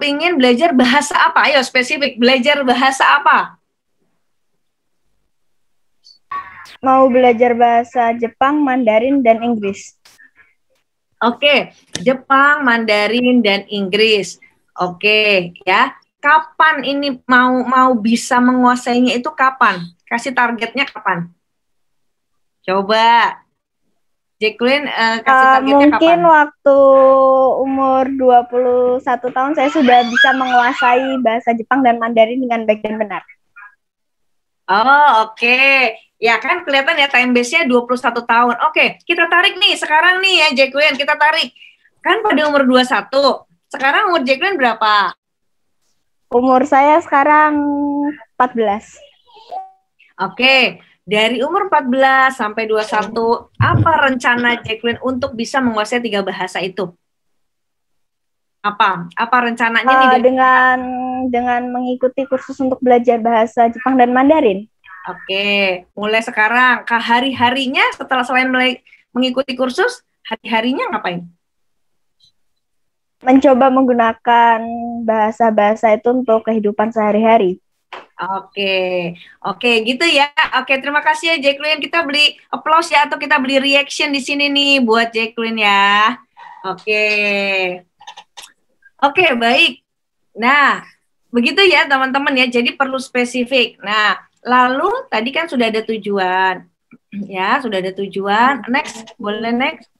Pengen belajar bahasa apa? Ayo spesifik, belajar bahasa apa? Mau belajar bahasa Jepang, Mandarin, dan Inggris. Oke, Jepang, Mandarin, dan Inggris. Oke, ya. Kapan ini mau bisa menguasainya itu kapan? Kasih targetnya kapan? Coba. Jacqueline, kasih targetnya mungkin kapan? waktu umur 21 tahun saya sudah bisa menguasai bahasa Jepang dan Mandarin dengan baik dan benar. Oh, oke. Ya kan kelihatan ya time base-nya 21 tahun. Oke, kita tarik nih sekarang nih ya Jacqueline, kita tarik. Kan pada umur 21. Sekarang umur Jacqueline berapa? Umur saya sekarang 14. Oke, dari umur 14 sampai 21, apa rencana Jacqueline untuk bisa menguasai 3 bahasa itu? Apa rencananya nih? Dengan mengikuti kursus untuk belajar bahasa Jepang dan Mandarin. Oke, mulai sekarang, hari-harinya setelah selain mengikuti kursus, hari-harinya ngapain? Mencoba menggunakan bahasa-bahasa itu untuk kehidupan sehari-hari. Oke, gitu ya. Oke, terima kasih ya Jacqueline. Kita beli applause ya, atau kita beli reaction di sini nih buat Jacqueline ya. Oke, baik. Nah, begitu ya teman-teman ya. Jadi perlu spesifik. Nah, lalu tadi kan sudah ada tujuan. Ya, sudah ada tujuan. Next, boleh next.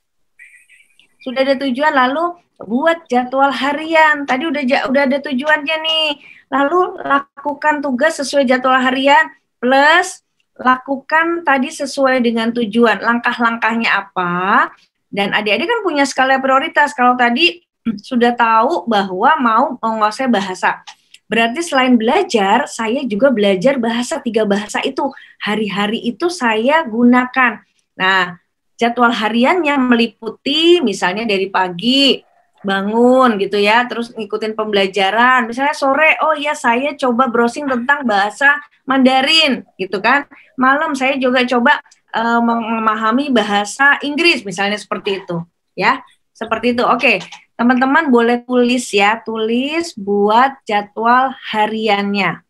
Sudah ada tujuan, lalu buat jadwal harian. Tadi udah ada tujuannya nih. Lalu lakukan tugas sesuai jadwal harian plus lakukan tadi sesuai dengan tujuan. Langkah-langkahnya apa? Dan adik-adik kan punya skala prioritas. Kalau tadi sudah tahu bahwa mau menguasai bahasa. Berarti selain belajar, saya juga belajar bahasa, 3 bahasa itu. Hari-hari itu saya gunakan. Nah, jadwal hariannya meliputi misalnya dari pagi, bangun gitu ya, terus ngikutin pembelajaran. Misalnya sore, oh ya saya coba browsing tentang bahasa Mandarin gitu kan. Malam saya juga coba memahami bahasa Inggris misalnya seperti itu ya. Seperti itu. Oke, teman-teman boleh tulis ya, tulis buat jadwal hariannya.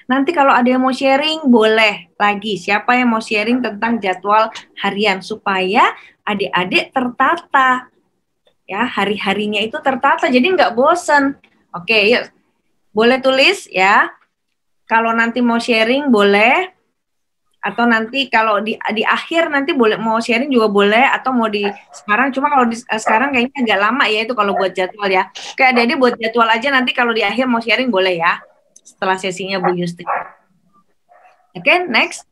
Nanti kalau ada yang mau sharing boleh lagi. Siapa yang mau sharing tentang jadwal harian supaya adik-adik tertata. Ya, hari-harinya itu tertata, jadi nggak bosen. Oke, yuk. Boleh tulis ya. Kalau nanti mau sharing boleh, atau nanti kalau di akhir nanti boleh mau sharing juga boleh, atau mau di sekarang. Cuma kalau sekarang kayaknya agak lama ya itu kalau buat jadwal ya. Oke, adik-adik buat jadwal aja, nanti kalau di akhir mau sharing boleh ya. Setelah sesinya Bu Yusti. Oke, next.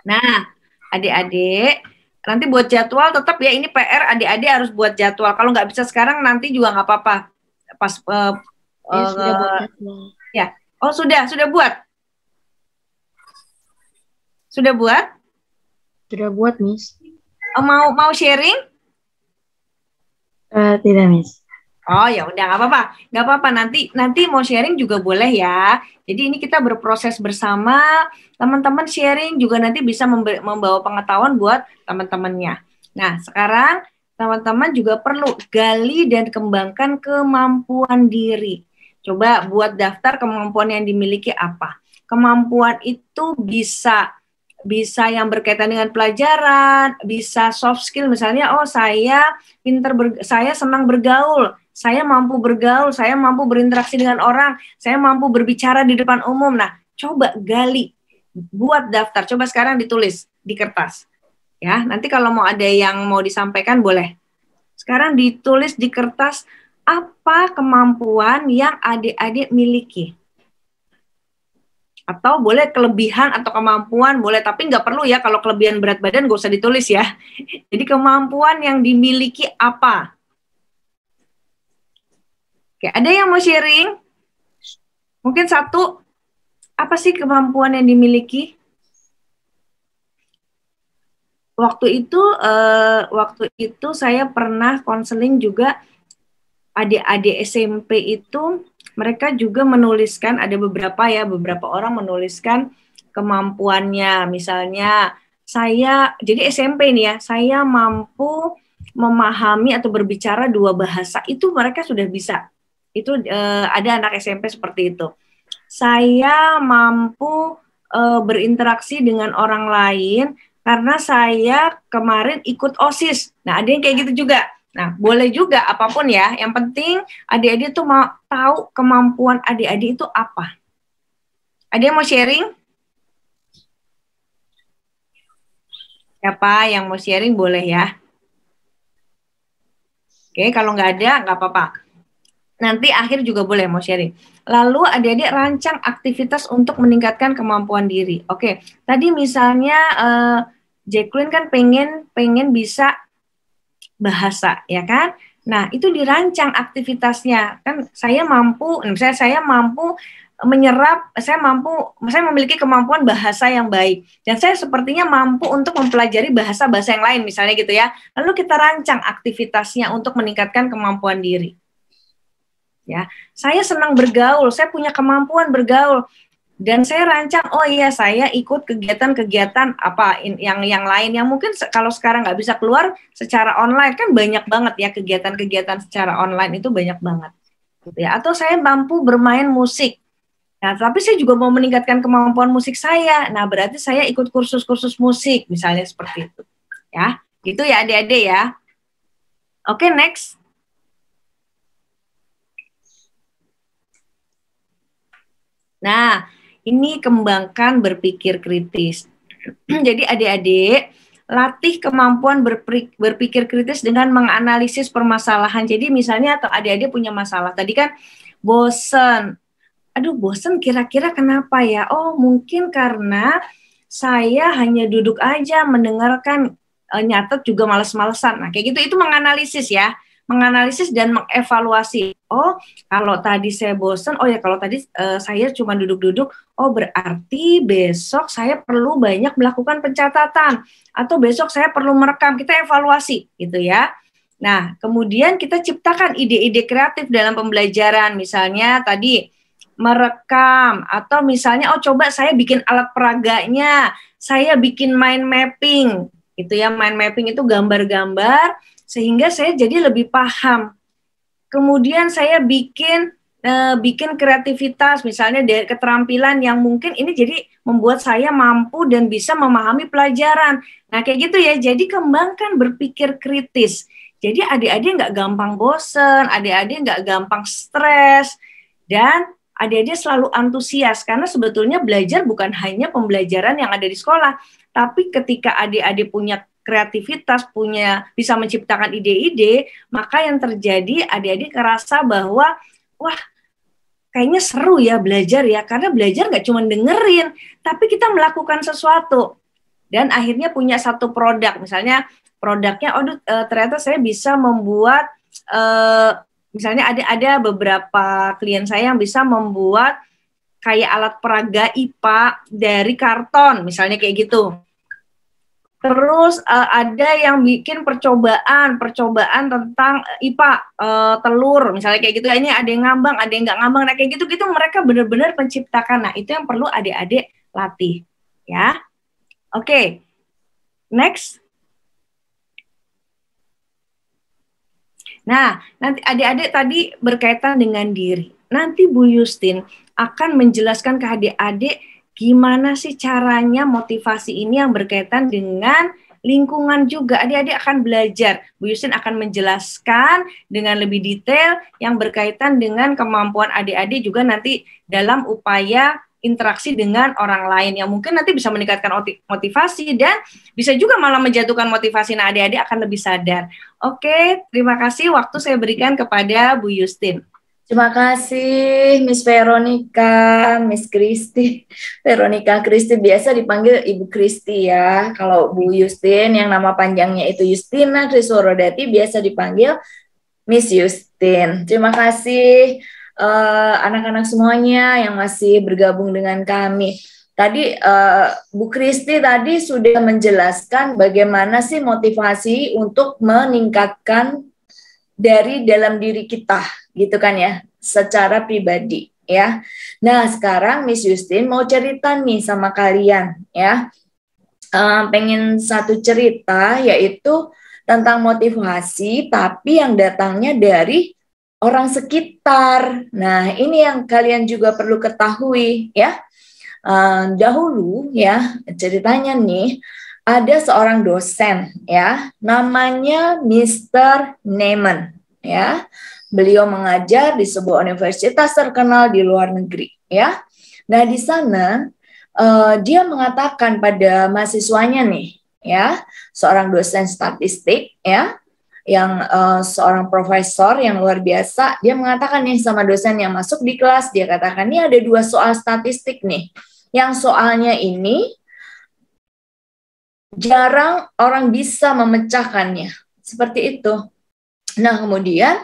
Nah, adik-adik, nanti buat jadwal tetap ya, ini PR adik-adik harus buat jadwal. Kalau nggak bisa sekarang nanti juga nggak apa-apa. Pas Sudah buat jadwal. ya. Oh, sudah buat. Sudah buat? Sudah buat, Miss. Oh, mau sharing? Tidak, Miss. Oh ya udah nggak apa-apa, nanti mau sharing juga boleh ya. Jadi ini kita berproses bersama, teman-teman sharing juga nanti bisa membawa pengetahuan buat teman-temannya. Nah sekarang teman-teman juga perlu gali dan kembangkan kemampuan diri. Coba buat daftar kemampuan yang dimiliki apa. Kemampuan itu bisa yang berkaitan dengan pelajaran, bisa soft skill misalnya, oh saya saya senang bergaul, saya mampu bergaul, saya mampu berinteraksi dengan orang, saya mampu berbicara di depan umum. Nah, coba gali, buat daftar, coba sekarang ditulis di kertas. Ya, nanti kalau mau ada yang mau disampaikan boleh. Sekarang ditulis di kertas apa kemampuan yang adik-adik miliki. Atau boleh kelebihan atau kemampuan, boleh, tapi nggak perlu ya kalau kelebihan berat badan nggak usah ditulis ya. Jadi kemampuan yang dimiliki apa? Oke, ada yang mau sharing? Mungkin satu, apa sih kemampuan yang dimiliki? Waktu itu saya pernah konseling juga adik-adik SMP itu. Mereka juga menuliskan, ada beberapa orang menuliskan kemampuannya. Misalnya jadi SMP nih ya, saya mampu memahami atau berbicara 2 bahasa, itu mereka sudah bisa. Itu ada anak SMP seperti itu. Saya mampu berinteraksi dengan orang lain karena saya kemarin ikut OSIS. Nah, ada yang kayak gitu juga. Nah, boleh juga apapun ya. Yang penting adik-adik itu mau tahu kemampuan adik-adik itu apa. Ada yang mau sharing? Siapa yang mau sharing boleh ya. Oke, kalau nggak ada, nggak apa-apa. Nanti akhir juga boleh mau sharing. Lalu adik-adik rancang aktivitas untuk meningkatkan kemampuan diri. Oke, tadi misalnya Jacqueline kan pengen bisa bahasa, ya kan? Nah, itu dirancang aktivitasnya. Kan saya mampu, misalnya saya mampu menyerap, saya memiliki kemampuan bahasa yang baik. Dan saya sepertinya mampu untuk mempelajari bahasa-bahasa yang lain, misalnya gitu ya. Lalu kita rancang aktivitasnya untuk meningkatkan kemampuan diri. Ya, saya senang bergaul, saya punya kemampuan bergaul. Dan saya rancang, oh iya saya ikut kegiatan-kegiatan apa yang lain yang mungkin kalau sekarang nggak bisa keluar secara online, kan banyak banget ya kegiatan-kegiatan secara online itu banyak banget, gitu ya. Atau saya mampu bermain musik, nah tapi saya juga mau meningkatkan kemampuan musik saya, nah berarti saya ikut kursus-kursus musik misalnya seperti itu, ya. Gitu ya adik-adik ya. Oke, next. Nah, ini kembangkan berpikir kritis. Jadi adik-adik, latih kemampuan berpikir kritis dengan menganalisis permasalahan. Jadi misalnya atau adik-adik punya masalah. Tadi kan bosen. Aduh bosen kira-kira kenapa ya? Oh mungkin karena saya hanya duduk aja mendengarkan, nyatet juga males-malesan. Nah kayak gitu, itu menganalisis ya. Menganalisis dan mengevaluasi. Oh, kalau tadi saya bosan, oh ya kalau tadi saya cuma duduk-duduk, oh berarti besok saya perlu banyak melakukan pencatatan, atau besok saya perlu merekam, kita evaluasi gitu ya. Nah, kemudian kita ciptakan ide-ide kreatif dalam pembelajaran, misalnya tadi merekam, atau misalnya oh coba saya bikin alat peraganya, saya bikin mind mapping, gitu ya. Mind mapping itu gambar-gambar, sehingga saya jadi lebih paham. Kemudian saya bikin bikin kreativitas, misalnya dari keterampilan yang mungkin ini jadi membuat saya mampu dan bisa memahami pelajaran. Nah, kayak gitu ya. Jadi kembangkan berpikir kritis. Jadi adik-adik nggak gampang bosen, adik-adik nggak gampang stres, dan adik-adik selalu antusias. Karena sebetulnya belajar bukan hanya pembelajaran yang ada di sekolah, tapi ketika adik-adik punya kreativitas, bisa menciptakan ide-ide, maka yang terjadi adik-adik ngerasa bahwa, wah, kayaknya seru ya belajar ya, karena belajar nggak cuma dengerin, tapi kita melakukan sesuatu. Dan akhirnya punya satu produk, misalnya produknya, ternyata saya bisa membuat, misalnya ada beberapa klien saya yang bisa membuat kayak alat peraga IPA dari karton, misalnya kayak gitu. Terus ada yang bikin percobaan tentang IPA, telur, misalnya kayak gitu. Ini ada yang ngambang, ada yang nggak ngambang. Nah, kayak gitu-gitu mereka benar-benar menciptakan. Nah, itu yang perlu adik-adik latih. Ya, oke. Next. Nah, nanti adik-adik tadi berkaitan dengan diri. Nanti Bu Yustin akan menjelaskan ke adik-adik gimana sih caranya motivasi ini yang berkaitan dengan lingkungan juga. Adik-adik akan belajar. Bu Yustin akan menjelaskan dengan lebih detail yang berkaitan dengan kemampuan adik-adik juga nanti dalam upaya interaksi dengan orang lain yang mungkin nanti bisa meningkatkan motivasi dan bisa juga malah menjatuhkan motivasi. Nah, adik-adik akan lebih sadar. Oke, terima kasih. Waktu saya berikan kepada Bu Yustin. Terima kasih Miss Veronica, Miss Kristi. Veronica Kristi, biasa dipanggil Ibu Kristi ya. Kalau Bu Yustin yang nama panjangnya itu Justina Krisworodati biasa dipanggil Miss Yustin. Terima kasih anak-anak semuanya yang masih bergabung dengan kami. Tadi Bu Kristi tadi sudah menjelaskan bagaimana sih motivasi untuk meningkatkan dari dalam diri kita, gitu kan ya, secara pribadi ya. Nah, sekarang Miss Yustin mau cerita nih sama kalian ya. Pengen satu cerita yaitu tentang motivasi tapi yang datangnya dari orang sekitar. Nah, ini yang kalian juga perlu ketahui ya. Dahulu ya, ceritanya nih, ada seorang dosen ya, namanya Mr. Neyman ya. Beliau mengajar di sebuah universitas terkenal di luar negeri ya. Nah, di sana dia mengatakan pada mahasiswanya nih ya, seorang dosen statistik ya, yang seorang profesor yang luar biasa, dia mengatakan nih sama dosen yang masuk di kelas, dia katakan, ini ada 2 soal statistik nih. Yang soalnya ini jarang orang bisa memecahkannya, seperti itu. Nah, kemudian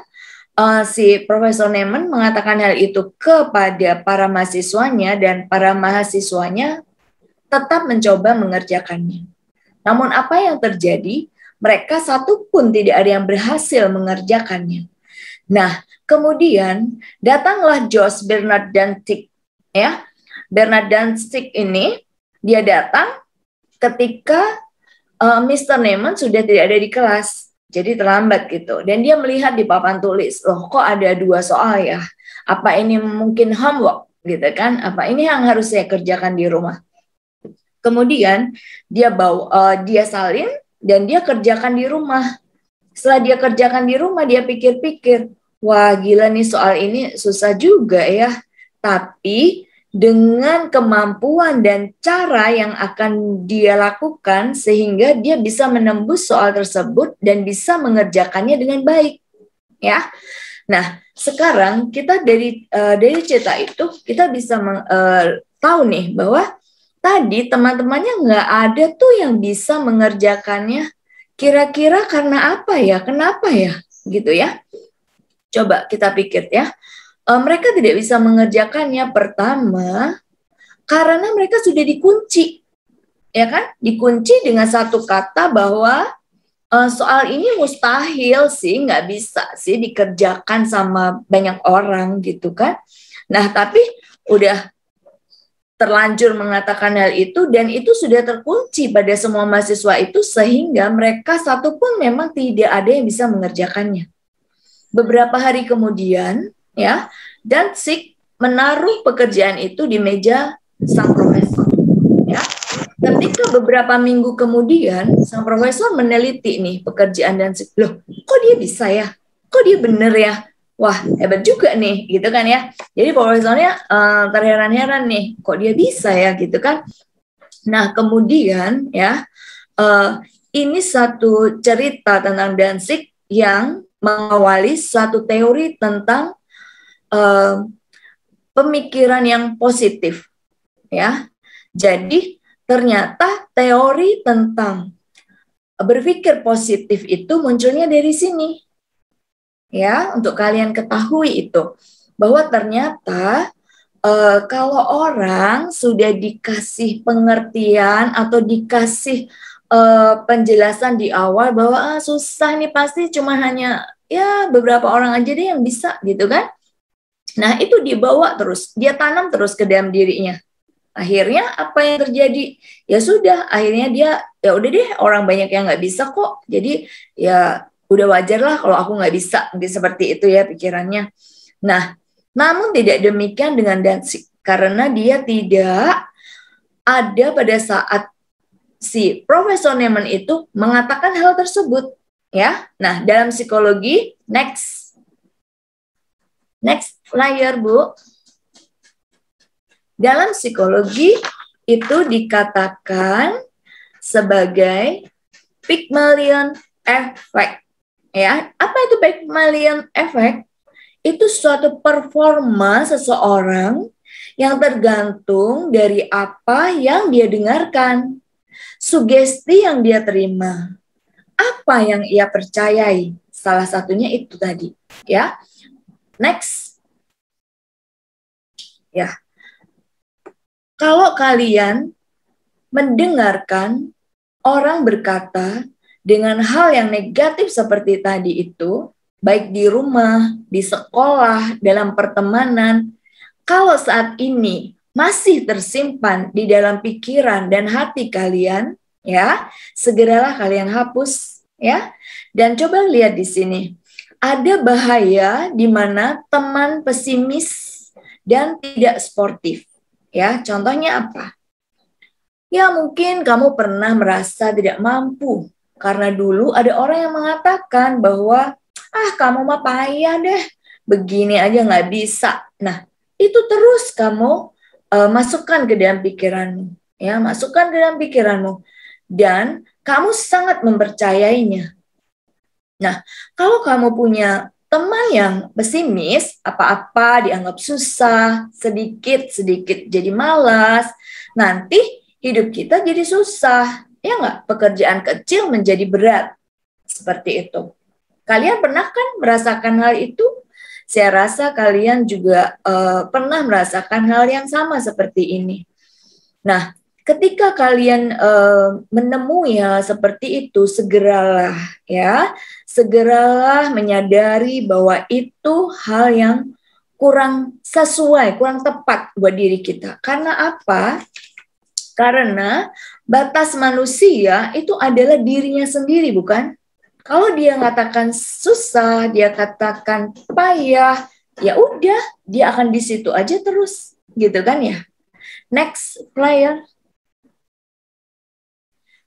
si Profesor Neyman mengatakan hal itu kepada para mahasiswanya dan para mahasiswanya tetap mencoba mengerjakannya. Namun apa yang terjadi? Mereka satu pun tidak ada yang berhasil mengerjakannya. Nah, kemudian datanglah Josh Bernard Danzig ya. Bernard Danzig ini dia datang ketika Mr. Neyman sudah tidak ada di kelas, jadi terlambat gitu. Dan dia melihat di papan tulis, loh kok ada 2 soal ya? Apa ini mungkin homework gitu kan? Apa ini yang harus saya kerjakan di rumah? Kemudian dia dia salin dan dia kerjakan di rumah. Setelah dia kerjakan di rumah, dia pikir-pikir, wah gila nih soal ini susah juga ya. Tapi dengan kemampuan dan cara yang akan dia lakukan sehingga dia bisa menembus soal tersebut dan bisa mengerjakannya dengan baik ya. Nah, sekarang kita dari cerita itu kita bisa tahu nih bahwa tadi teman-temannya nggak ada tuh yang bisa mengerjakannya. Kira-kira karena apa ya? Kenapa ya? Gitu ya. Coba kita pikir ya. Mereka tidak bisa mengerjakannya. Pertama, karena mereka sudah dikunci, ya kan? Dikunci dengan satu kata bahwa soal ini mustahil sih, nggak bisa sih dikerjakan sama banyak orang gitu kan? Nah, tapi udah terlanjur mengatakan hal itu dan itu sudah terkunci pada semua mahasiswa itu sehingga mereka satu pun memang tidak ada yang bisa mengerjakannya. Beberapa hari kemudian, ya, Danzig menaruh pekerjaan itu di meja sang profesor. Ya, ketika beberapa minggu kemudian sang profesor meneliti nih pekerjaan Danzig, loh, kok dia bisa ya? Kok dia bener ya? Wah, hebat juga nih, gitu kan ya. Jadi profesornya terheran-heran nih, kok dia bisa ya, gitu kan. Nah, kemudian ya, ini satu cerita tentang Danzig yang mengawali suatu teori tentang pemikiran yang positif, ya. Jadi ternyata teori tentang berpikir positif itu munculnya dari sini. Ya, untuk kalian ketahui itu bahwa ternyata kalau orang sudah dikasih pengertian atau dikasih penjelasan di awal bahwa susah nih, pasti cuma hanya ya beberapa orang aja deh yang bisa, gitu kan. Nah, itu dibawa terus, dia tanam terus ke dalam dirinya. Akhirnya apa yang terjadi? Ya sudah, akhirnya dia ya udah deh, orang banyak yang nggak bisa kok. Jadi ya udah wajar lah kalau aku nggak bisa, seperti itu ya pikirannya. Nah, namun tidak demikian dengan Danzig, karena dia tidak ada pada saat si Profesor Neyman itu mengatakan hal tersebut, ya. Nah, dalam psikologi, next flyer, Bu. Dalam psikologi itu dikatakan sebagai Pygmalion effect. Ya, apa itu Pygmalion effect? Itu suatu performa seseorang yang tergantung dari apa yang dia dengarkan, sugesti yang dia terima, apa yang ia percayai. Salah satunya itu tadi, ya. Next. Ya. Kalau kalian mendengarkan orang berkata dengan hal yang negatif seperti tadi itu, baik di rumah, di sekolah, dalam pertemanan, kalau saat ini masih tersimpan di dalam pikiran dan hati kalian, ya, segeralah kalian hapus, ya. Dan coba lihat di sini, ada bahaya di mana teman pesimis dan tidak sportif, ya. Contohnya apa? Ya, mungkin kamu pernah merasa tidak mampu karena dulu ada orang yang mengatakan bahwa kamu mah payah deh, begini aja nggak bisa. Nah, itu terus kamu masukkan ke dalam pikiranmu, ya, masukkan ke dalam pikiranmu, dan kamu sangat mempercayainya. Nah, kalau kamu punya teman yang pesimis, apa-apa dianggap susah, sedikit-sedikit jadi malas, nanti hidup kita jadi susah, ya nggak? Pekerjaan kecil menjadi berat, seperti itu. Kalian pernah kan merasakan hal itu? Saya rasa kalian juga pernah merasakan hal yang sama seperti ini. Nah, ketika kalian menemui hal seperti itu, segeralah menyadari bahwa itu hal yang kurang sesuai, kurang tepat buat diri kita. Karena apa? Karena batas manusia itu adalah dirinya sendiri, bukan? Kalau dia katakan susah, dia katakan payah, ya udah, dia akan di situ aja terus, gitu kan ya. Next flyer.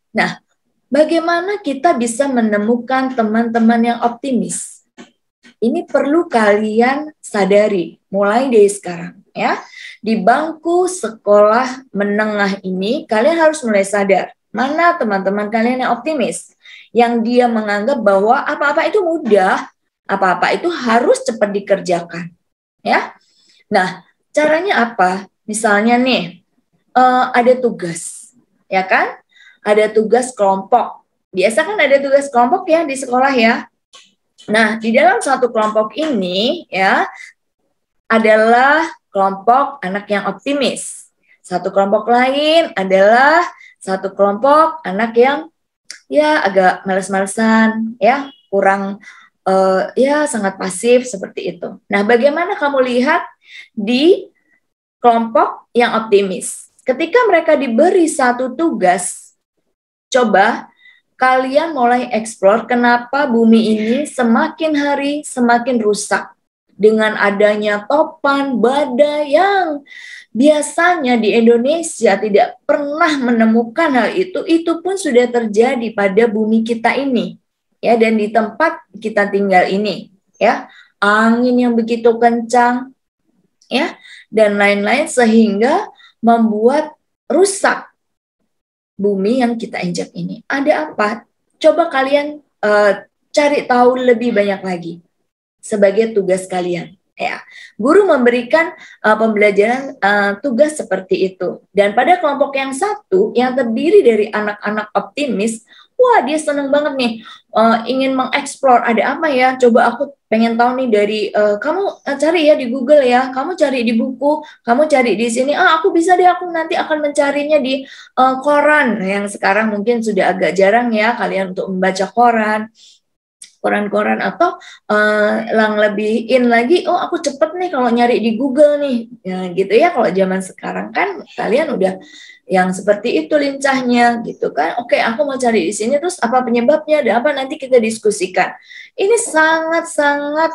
Nah, bagaimana kita bisa menemukan teman-teman yang optimis? Ini perlu kalian sadari mulai dari sekarang, ya. Di bangku sekolah menengah ini, kalian harus mulai sadar mana teman-teman kalian yang optimis, yang dia menganggap bahwa apa-apa itu mudah, apa-apa itu harus cepat dikerjakan, ya. Nah, caranya apa? Misalnya nih, ada tugas, ya kan? Ada tugas kelompok. Biasa kan ada tugas kelompok ya di sekolah ya. Nah, di dalam satu kelompok ini ya adalah kelompok anak yang optimis. Satu kelompok lain adalah satu kelompok anak yang ya agak males-malesan, ya kurang ya sangat pasif seperti itu. Nah, bagaimana kamu lihat di kelompok yang optimis? Ketika mereka diberi satu tugas, coba kalian mulai eksplor kenapa bumi ini semakin hari semakin rusak. dengan adanya topan, badai yang biasanya di Indonesia tidak pernah menemukan hal itu pun sudah terjadi pada bumi kita ini, ya, dan di tempat kita tinggal ini, ya, angin yang begitu kencang, ya, dan lain-lain sehingga membuat rusak bumi yang kita injak ini. Ada apa? Coba kalian cari tahu lebih banyak lagi sebagai tugas kalian. Ya, guru memberikan pembelajaran tugas seperti itu. Dan pada kelompok yang satu yang terdiri dari anak-anak optimis, wah dia senang banget nih, ingin mengeksplor ada apa ya. Coba aku pengen tahu nih dari kamu cari ya di Google ya, kamu cari di buku, kamu cari di sini. Aku bisa deh, aku nanti akan mencarinya di koran. Yang sekarang mungkin sudah agak jarang ya kalian untuk membaca koran-koran atau yang lebih in lagi, aku cepet nih kalau nyari di Google nih, ya, gitu ya. Kalau zaman sekarang kan kalian udah yang seperti itu lincahnya gitu kan. Oke, aku mau cari di sini, terus apa penyebabnya, ada apa, nanti kita diskusikan. Ini sangat-sangat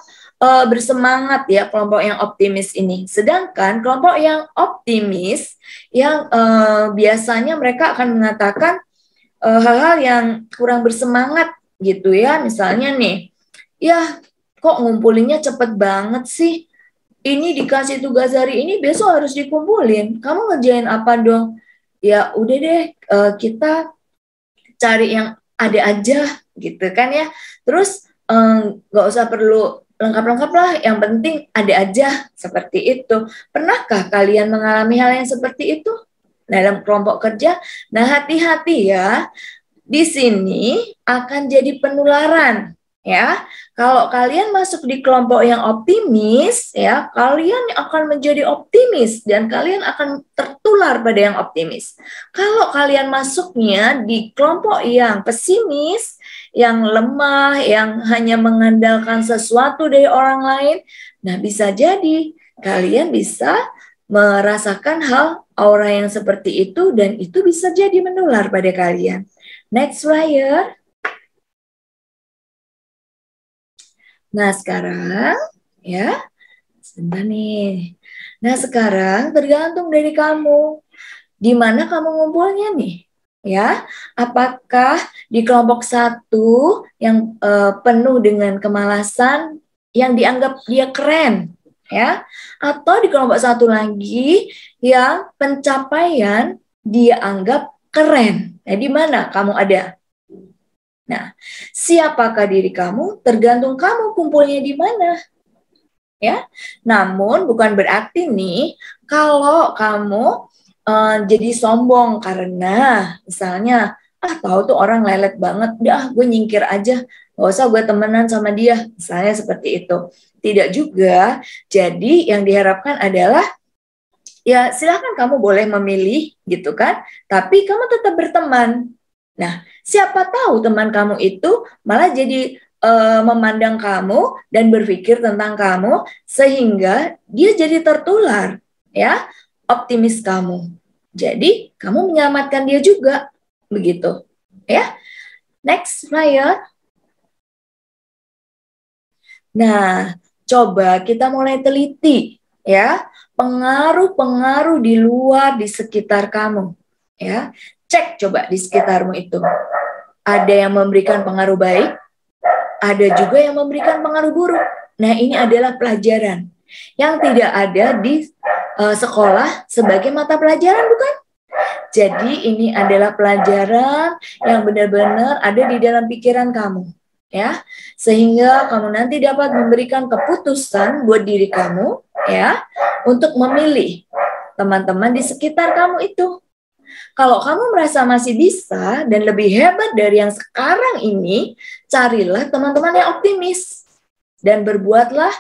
bersemangat ya kelompok yang optimis ini. Sedangkan kelompok yang optimis yang biasanya mereka akan mengatakan hal-hal yang kurang bersemangat gitu ya. Misalnya nih, ya kok ngumpulinnya cepet banget sih, ini dikasih tugas hari ini besok harus dikumpulin, kamu ngerjain apa dong? Ya udah deh, kita cari yang ada aja gitu kan ya. Terus nggak usah perlu lengkap-lengkap lah, yang penting ada aja, seperti itu. Pernahkah kalian mengalami hal yang seperti itu dalam kelompok kerja? Nah, hati-hati ya, di sini akan jadi penularan ya. Kalau kalian masuk di kelompok yang optimis ya, kalian akan menjadi optimis dan kalian akan tertular pada yang optimis. Kalau kalian masuknya di kelompok yang pesimis, yang lemah, yang hanya mengandalkan sesuatu dari orang lain, nah bisa jadi kalian bisa merasakan hal aura yang seperti itu dan itu bisa jadi menular pada kalian. Next slide. Nah sekarang ya, sebentar nih. Nah sekarang tergantung dari kamu, di mana kamu ngumpulnya nih, ya? Apakah di kelompok satu yang penuh dengan kemalasan, yang dianggap dia keren, ya? Atau di kelompok satu lagi yang pencapaian dia anggap keren. Nah, di mana kamu ada? Nah, siapakah diri kamu? Tergantung kamu kumpulnya di mana. Ya. Namun bukan berarti nih kalau kamu jadi sombong karena misalnya tahu tuh orang lelet banget, udah gue nyingkir aja, gak usah gue temenan sama dia, misalnya seperti itu. Tidak juga. Jadi yang diharapkan adalah ya silakan kamu boleh memilih gitu kan, tapi kamu tetap berteman. Nah, siapa tahu teman kamu itu malah jadi memandang kamu dan berpikir tentang kamu sehingga dia jadi tertular ya optimis kamu. Jadi kamu menyelamatkan dia juga begitu ya. Next slide. Nah, coba kita mulai teliti ya pengaruh-pengaruh di luar di sekitar kamu ya. Cek coba di sekitarmu itu. Ada yang memberikan pengaruh baik, ada juga yang memberikan pengaruh buruk. Nah, ini adalah pelajaran yang tidak ada di sekolah sebagai mata pelajaran, bukan? Jadi ini adalah pelajaran yang benar-benar ada di dalam pikiran kamu, ya. Sehingga kamu nanti dapat memberikan keputusan buat diri kamu, ya, untuk memilih teman-teman di sekitar kamu itu. Kalau kamu merasa masih bisa dan lebih hebat dari yang sekarang ini, carilah teman-teman yang optimis dan berbuatlah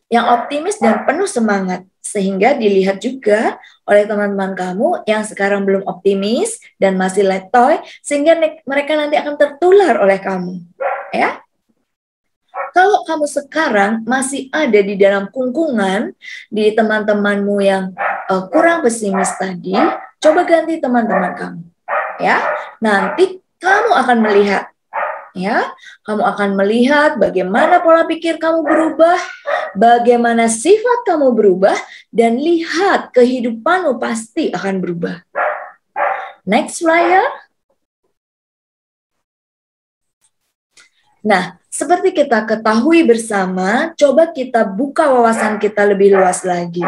yang optimis dan penuh semangat sehingga dilihat juga oleh teman-teman kamu yang sekarang belum optimis dan masih letoy sehingga mereka nanti akan tertular oleh kamu, ya. Kalau kamu sekarang masih ada di dalam kungkungan di teman-temanmu yang kurang pesimis tadi, coba ganti teman-teman kamu, ya. Nanti kamu akan melihat, Ya, kamu akan melihat bagaimana pola pikir kamu berubah, bagaimana sifat kamu berubah, dan lihat kehidupanmu pasti akan berubah. Next flyer. Nah, seperti kita ketahui bersama, coba kita buka wawasan kita lebih luas lagi.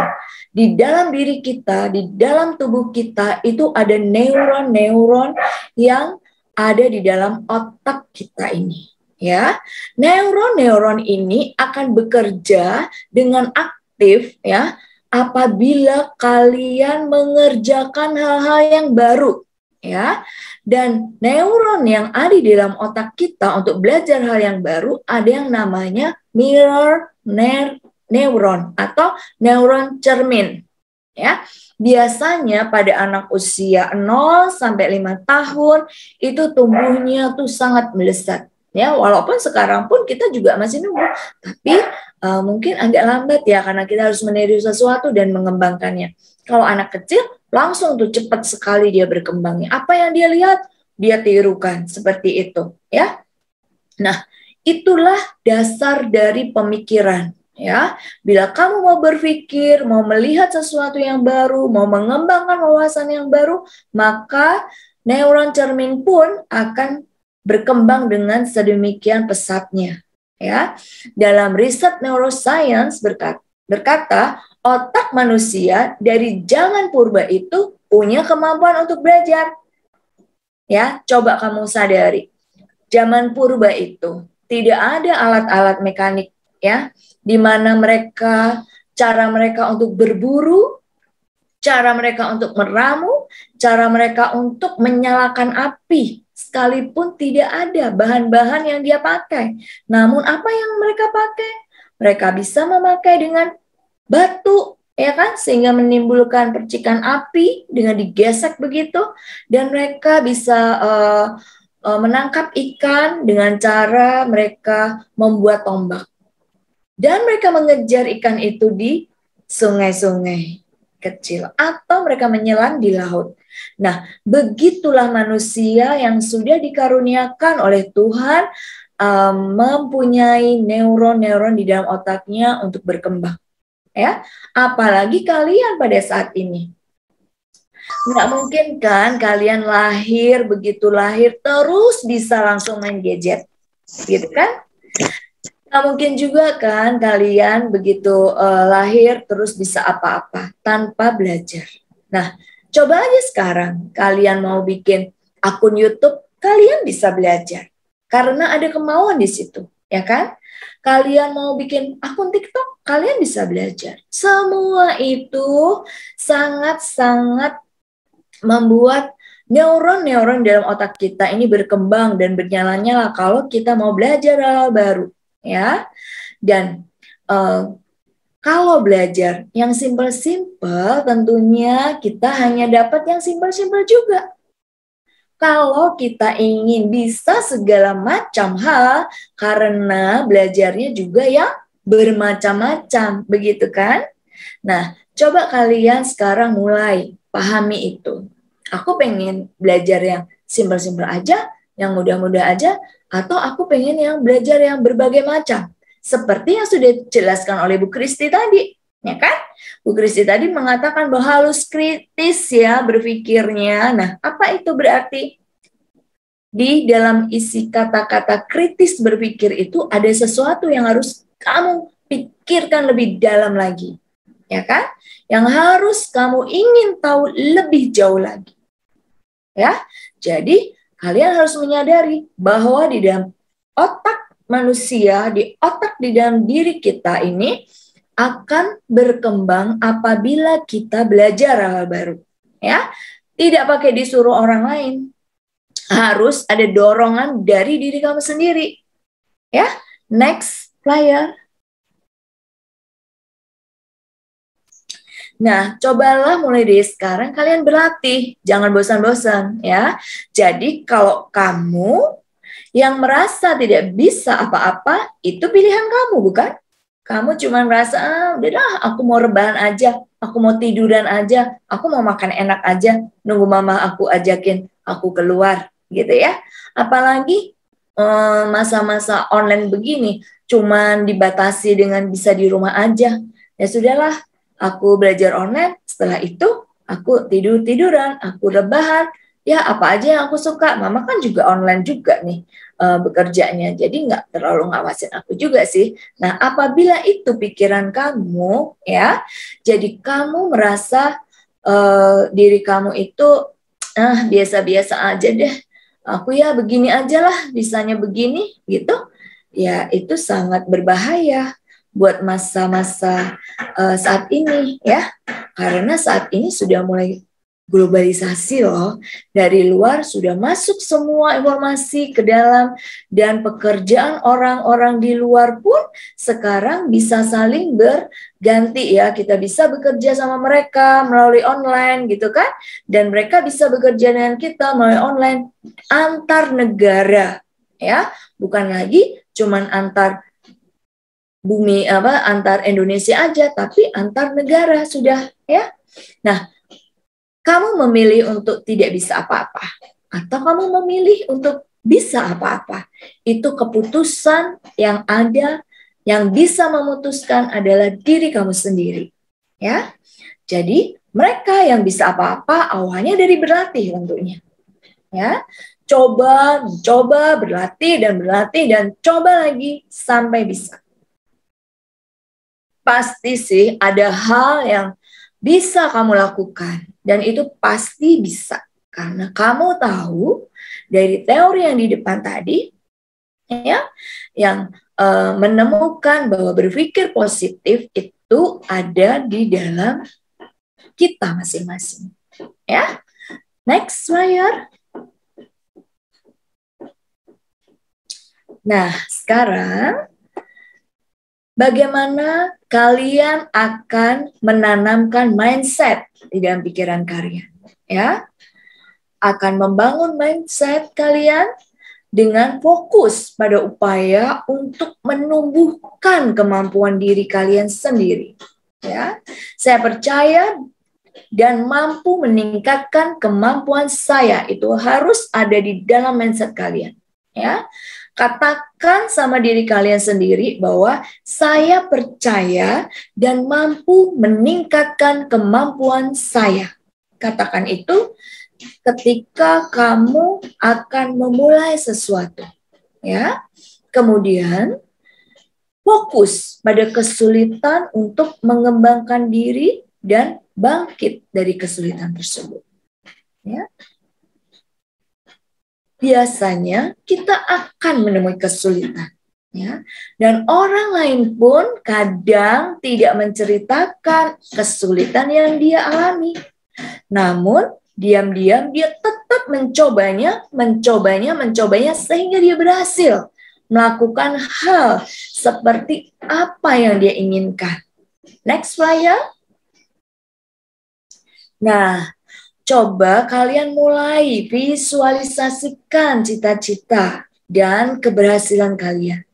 Di dalam diri kita, di dalam tubuh kita, itu ada neuron-neuron yang ada di dalam otak kita ini. Ya, neuron-neuron ini akan bekerja dengan aktif ya apabila kalian mengerjakan hal-hal yang baru. Ya, dan neuron yang ada di dalam otak kita untuk belajar hal yang baru ada yang namanya mirror neuron atau neuron cermin. Ya, biasanya pada anak usia 0 sampai 5 tahun itu tumbuhnya tuh sangat melesat. Ya, walaupun sekarang pun kita juga masih nunggu, tapi mungkin agak lambat ya karena kita harus meniru sesuatu dan mengembangkannya. Kalau anak kecil langsung tuh cepat sekali dia berkembangnya. Apa yang dia lihat, dia tirukan seperti itu, ya. Nah, itulah dasar dari pemikiran, ya. Bila kamu mau berpikir, mau melihat sesuatu yang baru, mau mengembangkan wawasan yang baru, maka neuron cermin pun akan berkembang dengan sedemikian pesatnya, ya. Dalam riset neuroscience berkata otak manusia dari zaman purba itu punya kemampuan untuk belajar. Ya, coba kamu sadari. Zaman purba itu tidak ada alat-alat mekanik ya, di mana cara mereka untuk berburu, cara mereka untuk meramu, cara mereka untuk menyalakan api, sekalipun tidak ada bahan-bahan yang dia pakai. Namun apa yang mereka pakai? Mereka bisa memakai dengan batu, ya kan, sehingga menimbulkan percikan api dengan digesek begitu, dan mereka bisa menangkap ikan dengan cara mereka membuat tombak, dan mereka mengejar ikan itu di sungai-sungai kecil atau mereka menyelam di laut. Nah, begitulah manusia yang sudah dikaruniakan oleh Tuhan mempunyai neuron-neuron di dalam otaknya untuk berkembang. Ya, apalagi kalian pada saat ini. Nggak mungkin kan kalian begitu lahir terus bisa langsung main gadget, gitu kan? Nggak mungkin juga kan kalian begitu lahir terus bisa apa-apa tanpa belajar. Nah, coba aja sekarang kalian mau bikin akun YouTube, kalian bisa belajar karena ada kemauan di situ, ya kan? Kalian mau bikin akun TikTok, kalian bisa belajar. Semua itu sangat-sangat membuat neuron-neuron dalam otak kita ini berkembang dan bernyala-nyala kalau kita mau belajar hal baru, ya. Dan kalau belajar yang simpel-simpel, tentunya kita hanya dapat yang simpel-simpel juga. Kalau kita ingin bisa segala macam hal, karena belajarnya juga yang bermacam-macam, begitu kan? Nah, coba kalian sekarang mulai pahami itu. Aku pengen belajar yang simpel-simpel aja, yang mudah-mudah aja, atau aku pengen yang belajar yang berbagai macam. Seperti yang sudah dijelaskan oleh Bu Kristi tadi, ya kan? Bu Kristi tadi mengatakan bahwa harus kritis ya berpikirnya. Nah, apa itu berarti? Di dalam isi kata-kata kritis berpikir itu ada sesuatu yang harus kamu pikirkan lebih dalam lagi, ya kan? Yang harus kamu ingin tahu lebih jauh lagi, ya. Jadi kalian harus menyadari bahwa di dalam otak manusia, di dalam diri kita ini akan berkembang apabila kita belajar hal baru, ya. Tidak pakai disuruh orang lain, harus ada dorongan dari diri kamu sendiri, ya. Next flyer. Nah, cobalah mulai dari sekarang kalian berlatih, jangan bosan-bosan, ya. Jadi kalau kamu yang merasa tidak bisa apa-apa, itu pilihan kamu, bukan? Kamu cuma merasa, udah dah, aku mau rebahan aja, aku mau tiduran aja, aku mau makan enak aja, nunggu mama aku ajakin aku keluar, gitu ya. Apalagi masa-masa online begini cuman dibatasi dengan bisa di rumah aja. Ya sudahlah, aku belajar online, setelah itu aku tidur-tiduran, aku rebahan, ya apa aja yang aku suka. Mama kan juga online juga nih bekerjanya, jadi nggak terlalu ngawasin aku juga sih. Nah, apabila itu pikiran kamu, ya, jadi kamu merasa diri kamu itu biasa-biasa aja deh, aku ya begini aja lah, bisanya begini gitu, ya itu sangat berbahaya buat masa-masa saat ini ya, karena saat ini sudah mulai globalisasi loh, dari luar sudah masuk semua informasi ke dalam, dan pekerjaan orang-orang di luar pun sekarang bisa saling berganti ya, kita bisa bekerja sama mereka melalui online gitu kan, dan mereka bisa bekerja dengan kita melalui online antar negara ya, bukan lagi cuman antar bumi antar Indonesia aja, tapi antar negara sudah ya. Nah, kamu memilih untuk tidak bisa apa-apa atau kamu memilih untuk bisa apa-apa, itu keputusan yang ada, yang bisa memutuskan adalah diri kamu sendiri ya. Jadi mereka yang bisa apa-apa awalnya dari berlatih tentunya ya. Coba berlatih dan coba lagi sampai bisa. Pasti sih ada hal yang bisa kamu lakukan, dan itu pasti bisa karena kamu tahu dari teori yang di depan tadi ya, yang menemukan bahwa berpikir positif itu ada di dalam kita masing-masing ya. Next slide. Nah, sekarang bagaimana kalian akan menanamkan mindset di dalam pikiran kalian, ya? Akan membangun mindset kalian dengan fokus pada upaya untuk menumbuhkan kemampuan diri kalian sendiri, ya. Saya percaya dan mampu meningkatkan kemampuan saya itu harus ada di dalam mindset kalian, ya. Katakan sama diri kalian sendiri bahwa saya percaya dan mampu meningkatkan kemampuan saya. Katakan itu ketika kamu akan memulai sesuatu, ya. Kemudian fokus pada kesulitan untuk mengembangkan diri dan bangkit dari kesulitan tersebut, ya. Biasanya kita akan menemui kesulitan, ya. Dan orang lain pun kadang tidak menceritakan kesulitan yang dia alami. Namun diam-diam dia tetap mencobanya sehingga dia berhasil melakukan hal seperti apa yang dia inginkan. Next slide. Nah, coba kalian mulai visualisasikan cita-cita dan keberhasilan kalian.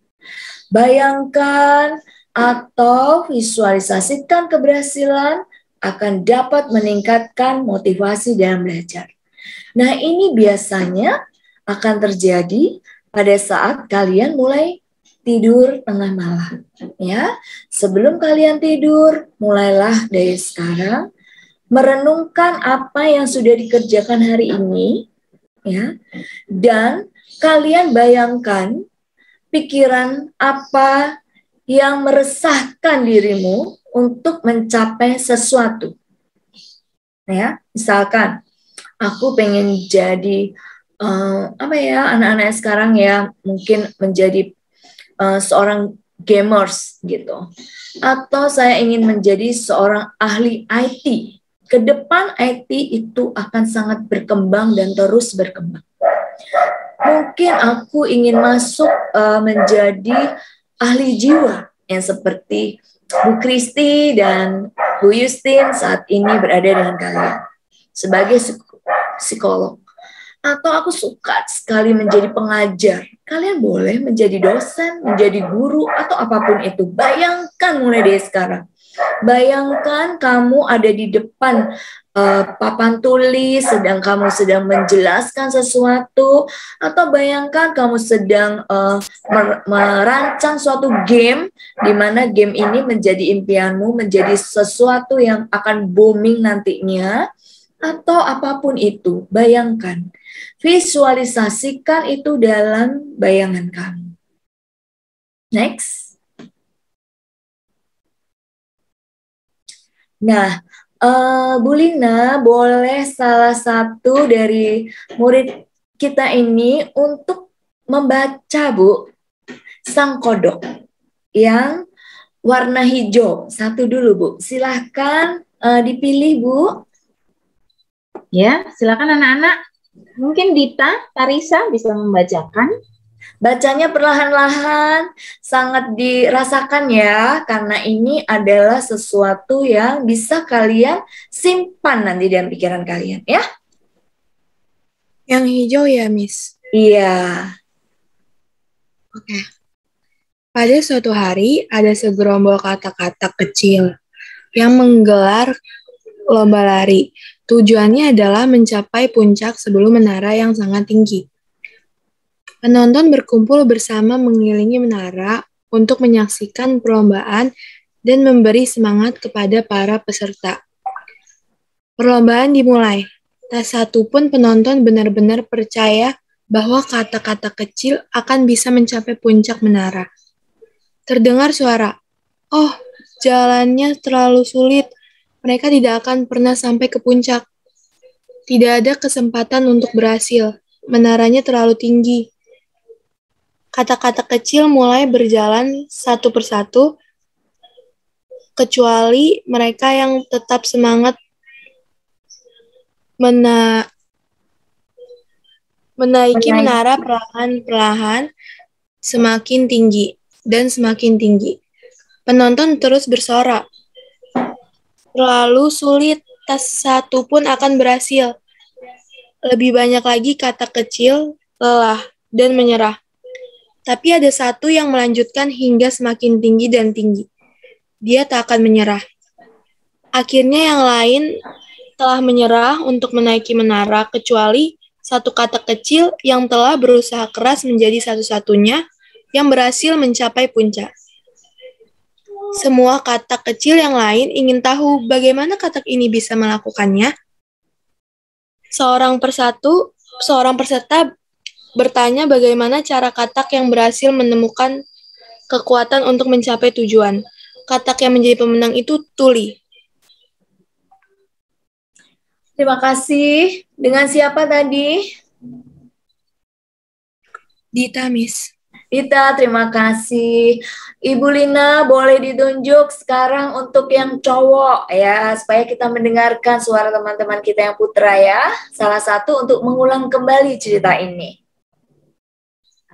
Bayangkan atau visualisasikan keberhasilan akan dapat meningkatkan motivasi dalam belajar. Nah, ini biasanya akan terjadi pada saat kalian mulai tidur tengah malam, ya. Sebelum kalian tidur, mulailah dari sekarang merenungkan apa yang sudah dikerjakan hari ini, ya, dan kalian bayangkan pikiran apa yang meresahkan dirimu untuk mencapai sesuatu, ya. Misalkan aku pengen jadi anak-anak sekarang ya mungkin menjadi seorang gamers gitu, atau saya ingin menjadi seorang ahli IT. Ke depan IT itu akan sangat berkembang dan terus berkembang. Mungkin aku ingin masuk menjadi ahli jiwa yang seperti Bu Kristi dan Bu Justin saat ini berada dengan kalian sebagai psikolog. Atau aku suka sekali menjadi pengajar. Kalian boleh menjadi dosen, menjadi guru, atau apapun itu. Bayangkan mulai dari sekarang. Bayangkan kamu ada di depan papan tulis, sedang kamu sedang menjelaskan sesuatu, atau bayangkan kamu sedang merancang suatu game, di mana game ini menjadi impianmu, menjadi sesuatu yang akan booming nantinya, atau apapun itu. Bayangkan, visualisasikan itu dalam bayangan kamu. Next. Nah, Bu Lina, boleh salah satu dari murid kita ini untuk membaca, Bu, Sang Kodok yang warna hijau. Satu dulu, Bu. Silahkan dipilih, Bu. Ya, silakan anak-anak. Mungkin Dita, Tarisa bisa membacakan. Bacanya perlahan-lahan, sangat dirasakan ya, karena ini adalah sesuatu yang bisa kalian simpan nanti dalam pikiran kalian, ya. Yang hijau ya, Miss? Iya. Oke. Pada suatu hari, ada segerombol kata-kata kecil yang menggelar lomba lari. Tujuannya adalah mencapai puncak sebelum menara yang sangat tinggi. Penonton berkumpul bersama mengelilingi menara untuk menyaksikan perlombaan dan memberi semangat kepada para peserta. Perlombaan dimulai. Tak satu pun penonton benar-benar percaya bahwa kata-kata kecil akan bisa mencapai puncak menara. Terdengar suara, "Oh, jalannya terlalu sulit. Mereka tidak akan pernah sampai ke puncak. Tidak ada kesempatan untuk berhasil. Menaranya terlalu tinggi." Kata-kata kecil mulai berjalan satu persatu, kecuali mereka yang tetap semangat menaiki menara perlahan-perlahan semakin tinggi dan semakin tinggi. Penonton terus bersorak. Terlalu sulit, tak satu pun akan berhasil. Lebih banyak lagi kata kecil, lelah, dan menyerah. Tapi ada satu yang melanjutkan hingga semakin tinggi dan tinggi. Dia tak akan menyerah. Akhirnya yang lain telah menyerah untuk menaiki menara, kecuali satu kata kecil yang telah berusaha keras menjadi satu-satunya yang berhasil mencapai puncak. Semua katak kecil yang lain ingin tahu bagaimana katak ini bisa melakukannya. Seorang peserta bertanya bagaimana cara katak yang berhasil menemukan kekuatan untuk mencapai tujuan. Katak yang menjadi pemenang itu tuli. Terima kasih. Dengan siapa tadi? Dita, Miss. Dita, terima kasih. Ibu Lina, boleh ditunjuk sekarang untuk yang cowok ya, supaya kita mendengarkan suara teman-teman kita yang putra ya. Salah satu untuk mengulang kembali cerita ini.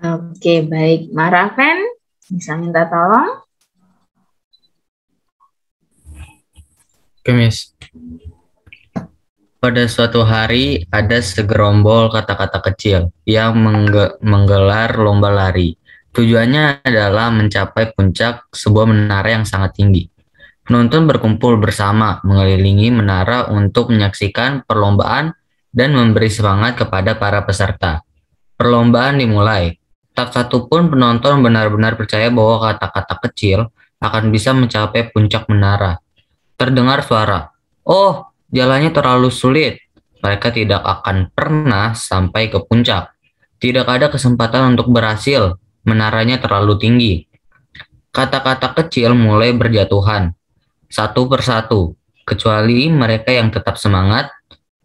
Oke, baik. Maraven, bisa minta tolong? Oke, Miss. Pada suatu hari ada segerombol kata-kata kecil yang menggelar lomba lari. Tujuannya adalah mencapai puncak sebuah menara yang sangat tinggi. Penonton berkumpul bersama mengelilingi menara untuk menyaksikan perlombaan dan memberi semangat kepada para peserta. Perlombaan dimulai. Tak satu pun penonton benar-benar percaya bahwa kata-kata kecil akan bisa mencapai puncak menara. Terdengar suara, "Oh, jalannya terlalu sulit. Mereka tidak akan pernah sampai ke puncak. Tidak ada kesempatan untuk berhasil. Menaranya terlalu tinggi." Kata-kata kecil mulai berjatuhan, satu persatu, kecuali mereka yang tetap semangat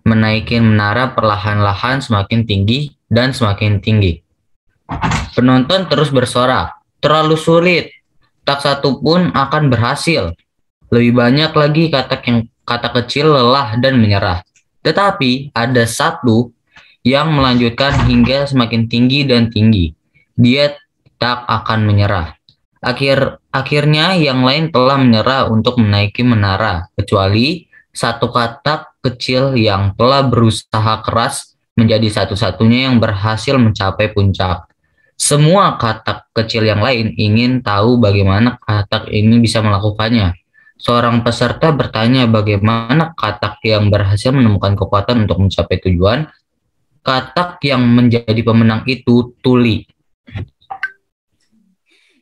menaiki menara perlahan-lahan semakin tinggi dan semakin tinggi. Penonton terus bersorak, "Terlalu sulit. Tak satu pun akan berhasil." Lebih banyak lagi kata kecil, lelah, dan menyerah. Tetapi ada satu yang melanjutkan hingga semakin tinggi dan tinggi. Dia tak akan menyerah. Akhirnya yang lain telah menyerah untuk menaiki menara, kecuali satu kata kecil yang telah berusaha keras menjadi satu-satunya yang berhasil mencapai puncak. Semua katak kecil yang lain ingin tahu bagaimana katak ini bisa melakukannya. Seorang peserta bertanya bagaimana katak yang berhasil menemukan kekuatan untuk mencapai tujuan. Katak yang menjadi pemenang itu tuli.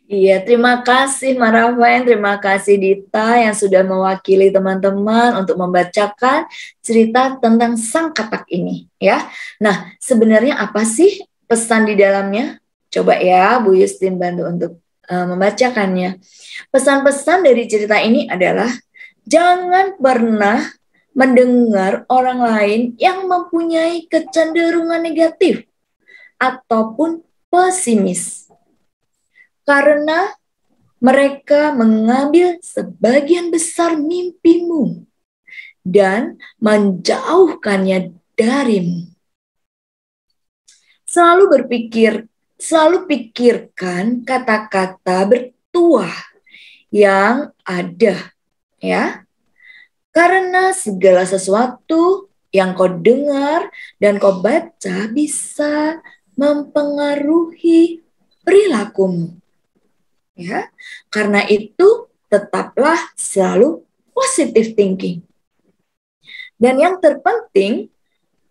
Iya, terima kasih Marafen, terima kasih Dita yang sudah mewakili teman-teman untuk membacakan cerita tentang sang katak ini, ya. Nah, sebenarnya apa sih pesan di dalamnya? Coba ya, Bu Yustin bantu untuk membacakannya. Pesan-pesan dari cerita ini adalah jangan pernah mendengar orang lain yang mempunyai kecenderungan negatif ataupun pesimis. Karena mereka mengambil sebagian besar mimpimu dan menjauhkannya darimu. Selalu pikirkan kata-kata bertuah yang ada, ya. Karena segala sesuatu yang kau dengar dan kau baca bisa mempengaruhi perilakumu. Ya, karena itu tetaplah selalu positive thinking. Dan yang terpenting,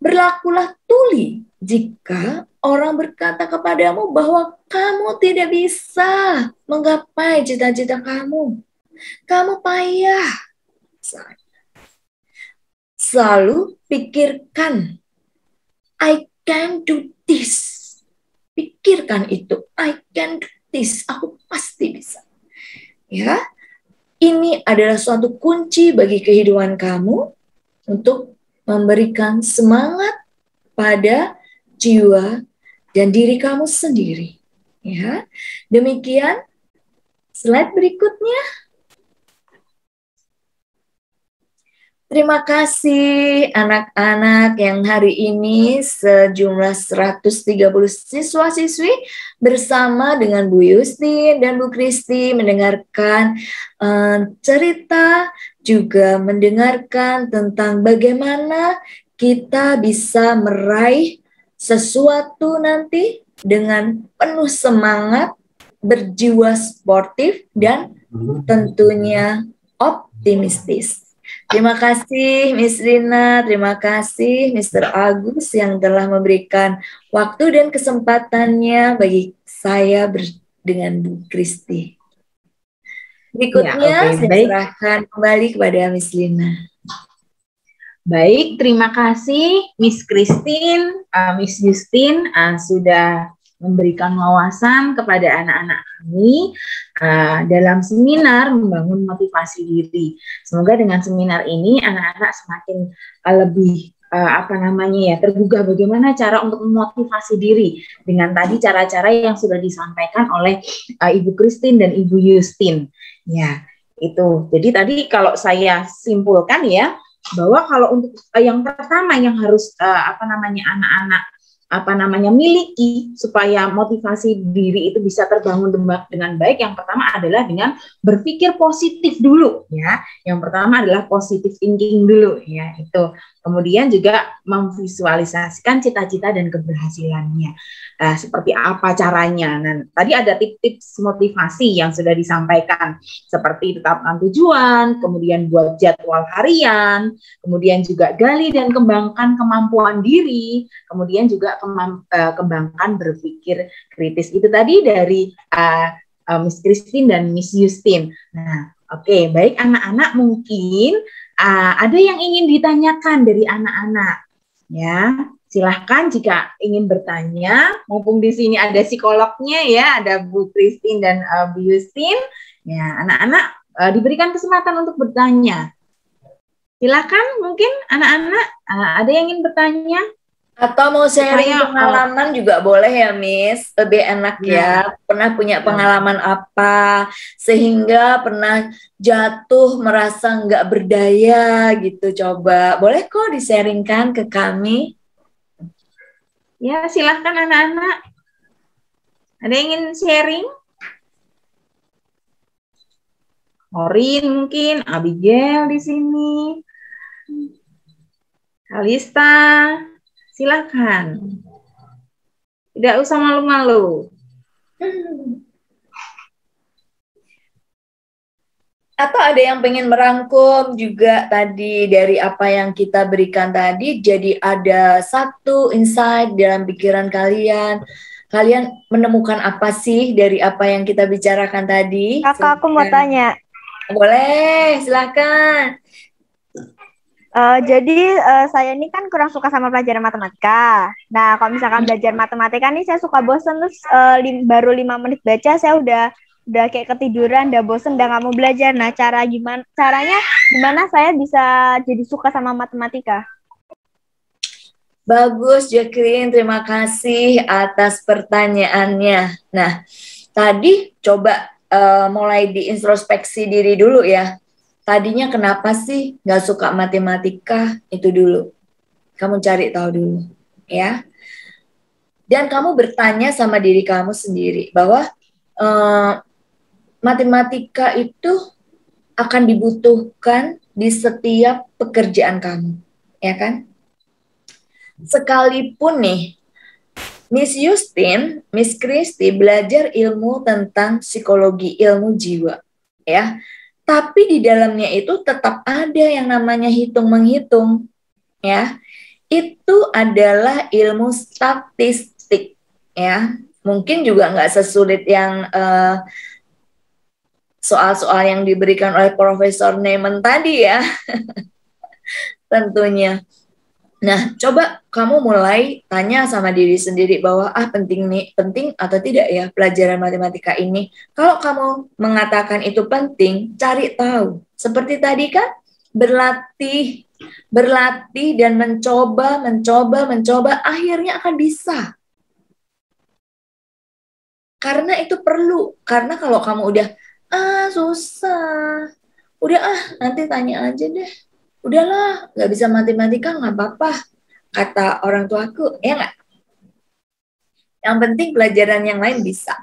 berlakulah tuli jika orang berkata kepadamu bahwa kamu tidak bisa menggapai cita-cita kamu. Kamu payah. Selalu pikirkan, I can do this. Pikirkan itu, I can do this. Aku pasti bisa. Ya, ini adalah suatu kunci bagi kehidupan kamu untuk memberikan semangat pada jiwa dan diri kamu sendiri. Ya, demikian slide berikutnya. Terima kasih anak-anak yang hari ini sejumlah 130 siswa-siswi bersama dengan Bu Yustin dan Bu Kristi mendengarkan cerita, juga mendengarkan tentang bagaimana kita bisa meraih sesuatu nanti dengan penuh semangat, berjiwa sportif, dan tentunya optimistis. Terima kasih Miss Rina, terima kasih Mr. Agus yang telah memberikan waktu dan kesempatannya bagi saya dengan Bu Kristi. Berikutnya saya serahkan kembali kepada Miss Rina. Baik, terima kasih Miss Christine, Miss Justin sudah memberikan wawasan kepada anak-anak kami dalam seminar membangun motivasi diri. Semoga dengan seminar ini anak-anak semakin lebih tergugah bagaimana cara untuk memotivasi diri dengan tadi cara-cara yang sudah disampaikan oleh Ibu Christine dan Ibu Justin. Ya, itu. Jadi tadi kalau saya simpulkan ya, bahwa kalau untuk yang pertama yang harus anak-anak miliki supaya motivasi diri itu bisa terbangun dengan baik, yang pertama adalah dengan berpikir positif dulu ya. Yang pertama adalah positive thinking dulu ya, itu. Kemudian juga memvisualisasikan cita-cita dan keberhasilannya. Seperti apa caranya? Nah, tadi ada tips-tips motivasi yang sudah disampaikan, seperti tetapkan tujuan, kemudian buat jadwal harian, kemudian juga gali dan kembangkan kemampuan diri, kemudian juga kembangkan berpikir kritis. Itu tadi dari Miss Christine dan Miss Justin. Nah, oke, baik anak-anak, mungkin ada yang ingin ditanyakan dari anak-anak, ya. Silahkan jika ingin bertanya, mumpung di sini ada psikolognya ya, ada Bu Christine dan Bu Justin. Ya, anak-anak diberikan kesempatan untuk bertanya. Silakan, mungkin anak-anak ada yang ingin bertanya. Atau mau sharing pengalaman juga boleh ya, Miss. Lebih enak ya. Pernah punya pengalaman apa sehingga pernah jatuh merasa nggak berdaya gitu. Coba boleh kok di-sharingkan ke kami. Ya, silahkan anak-anak. Ada yang ingin sharing? Orin mungkin, Abigail di sini. Kalista, silakan. Tidak usah malu-malu. Atau ada yang pengen merangkum juga tadi dari apa yang kita berikan tadi, jadi ada satu insight dalam pikiran kalian. Kalian menemukan apa sih dari apa yang kita bicarakan tadi? Kakak, aku mau tanya. Boleh, silakan. Jadi saya ini kan kurang suka sama pelajaran matematika. Nah, kalau misalkan belajar matematika nih saya suka bosen, terus baru 5 menit baca saya udah kayak ketiduran, udah bosen, udah nggak mau belajar. Nah, caranya gimana saya bisa jadi suka sama matematika? Bagus, Jacqueline. Terima kasih atas pertanyaannya. Nah, tadi coba mulai diintrospeksi diri dulu ya. Tadinya kenapa sih nggak suka matematika? Itu dulu. Kamu cari tahu dulu, ya. Dan kamu bertanya sama diri kamu sendiri bahwa matematika itu akan dibutuhkan di setiap pekerjaan kamu, ya kan? Sekalipun nih, Miss Justin, Miss Christy belajar ilmu tentang psikologi, ilmu jiwa, ya. Tapi di dalamnya itu tetap ada yang namanya hitung-menghitung, ya. Itu adalah ilmu statistik, ya. Mungkin juga nggak sesulit yang soal-soal yang diberikan oleh Profesor Neyman tadi ya, tentunya. Nah, coba kamu mulai tanya sama diri sendiri bahwa penting atau tidak ya pelajaran matematika ini. Kalau kamu mengatakan itu penting, cari tahu. Seperti tadi kan, berlatih dan mencoba, akhirnya akan bisa. Karena itu perlu. Karena kalau kamu udah susah, nanti tanya aja deh. Udahlah, nggak bisa matematika nggak apa-apa, kata orang tuaku, ya nggak? Yang penting pelajaran yang lain bisa.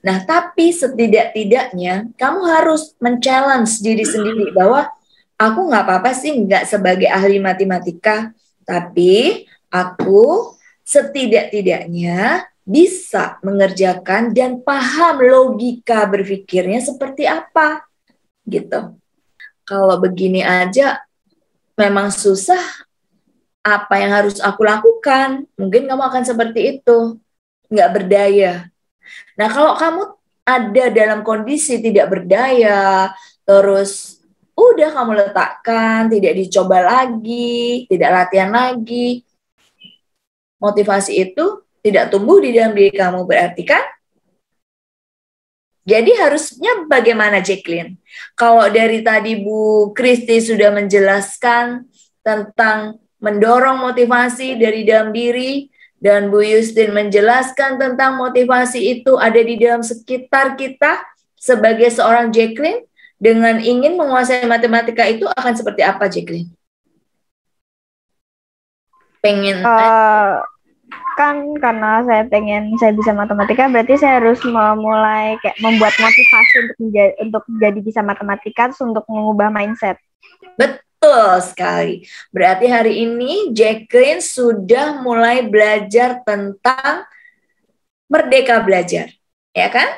Nah, tapi setidak-tidaknya kamu harus men-challenge diri sendiri bahwa aku nggak apa-apa sih nggak sebagai ahli matematika, tapi aku setidak-tidaknya bisa mengerjakan dan paham logika berpikirnya seperti apa, gitu. Kalau begini aja memang susah, apa yang harus aku lakukan? Mungkin kamu akan seperti itu, nggak berdaya. Nah, kalau kamu ada dalam kondisi tidak berdaya, terus udah kamu letakkan, tidak dicoba lagi, tidak latihan lagi, motivasi itu tidak tumbuh di dalam diri kamu, berarti kan? Jadi harusnya bagaimana, Jacqueline? Kalau dari tadi Bu Christy sudah menjelaskan tentang mendorong motivasi dari dalam diri, dan Bu Justin menjelaskan tentang motivasi itu ada di dalam sekitar kita sebagai seorang Jacqueline, dengan ingin menguasai matematika itu akan seperti apa, Jacqueline? Pengen... Kan karena saya bisa matematika, berarti saya harus memulai kayak membuat motivasi untuk jadi bisa matematika, terus untuk mengubah mindset. Betul sekali. Berarti hari ini Jacqueline sudah mulai belajar tentang merdeka belajar, ya kan?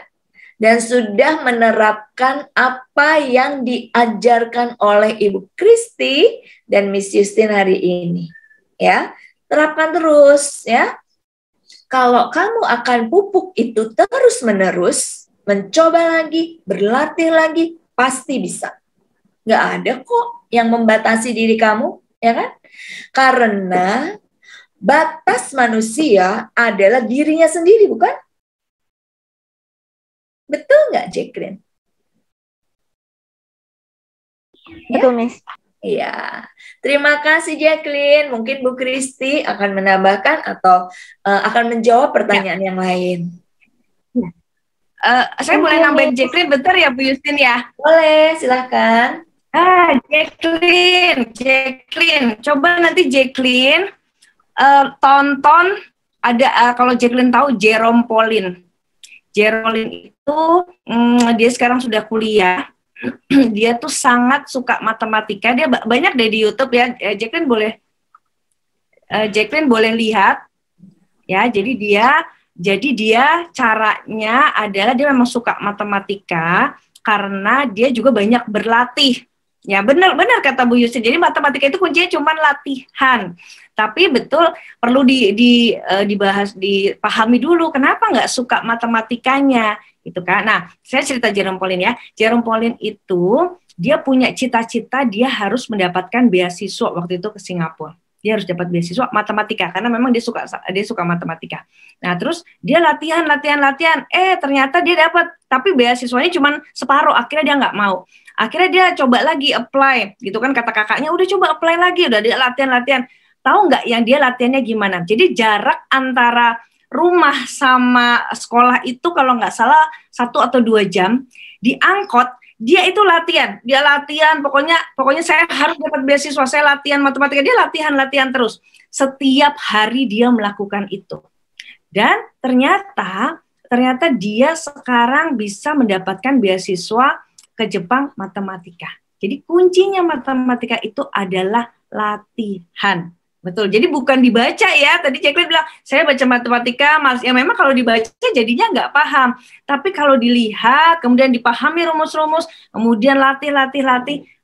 Dan sudah menerapkan apa yang diajarkan oleh Ibu Christy dan Miss Justin hari ini, ya. Terapkan terus, ya. Kalau kamu akan pupuk itu terus-menerus, mencoba lagi, berlatih lagi, pasti bisa. Nggak ada kok yang membatasi diri kamu, ya kan? Karena batas manusia adalah dirinya sendiri, bukan? Betul nggak, Jacqueline? Betul, Miss. Iya, terima kasih Jacqueline. Mungkin Bu Christy akan menambahkan atau akan menjawab pertanyaan yang lain. Saya boleh nambahin Jacqueline bentar ya Bu Justin ya? Boleh, silakan. Jacqueline, coba nanti Jacqueline tonton ada kalau Jacqueline tahu Jerome Pauline. Jerome Pauline itu dia sekarang sudah kuliah. Dia tuh sangat suka matematika. Dia banyak deh di YouTube ya. Jacqueline boleh lihat ya. Jadi dia caranya adalah dia memang suka matematika. karena dia juga banyak berlatih. Ya benar kata Bu Yustin. Jadi matematika itu kuncinya cuma latihan. Tapi betul perlu dibahas, dipahami dulu kenapa nggak suka matematikanya, gitu kan? Nah, saya cerita Jerome Pauline ya. Jerome Pauline itu dia punya cita-cita dia harus mendapatkan beasiswa waktu itu ke Singapura. Dia harus dapat beasiswa matematika karena memang dia suka matematika. Nah, terus dia latihan. Ternyata dia dapat, tapi beasiswanya cuma separuh. Akhirnya dia nggak mau. Akhirnya dia coba lagi apply, gitu kan, kata kakaknya, udah coba apply lagi, udah dia latihan. Tahu nggak yang dia latihannya gimana? Jadi jarak antara rumah sama sekolah itu kalau nggak salah 1 atau 2 jam, di angkot dia itu latihan, pokoknya saya harus dapat beasiswa, saya latihan matematika, dia latihan terus. Setiap hari dia melakukan itu. Dan ternyata dia sekarang bisa mendapatkan beasiswa ke Jepang matematika. Jadi kuncinya matematika itu adalah latihan. Betul. Jadi bukan dibaca ya. Tadi Jacqueline bilang, saya baca matematika, ya memang kalau dibaca jadinya nggak paham. Tapi kalau dilihat, kemudian dipahami rumus-rumus, kemudian latih,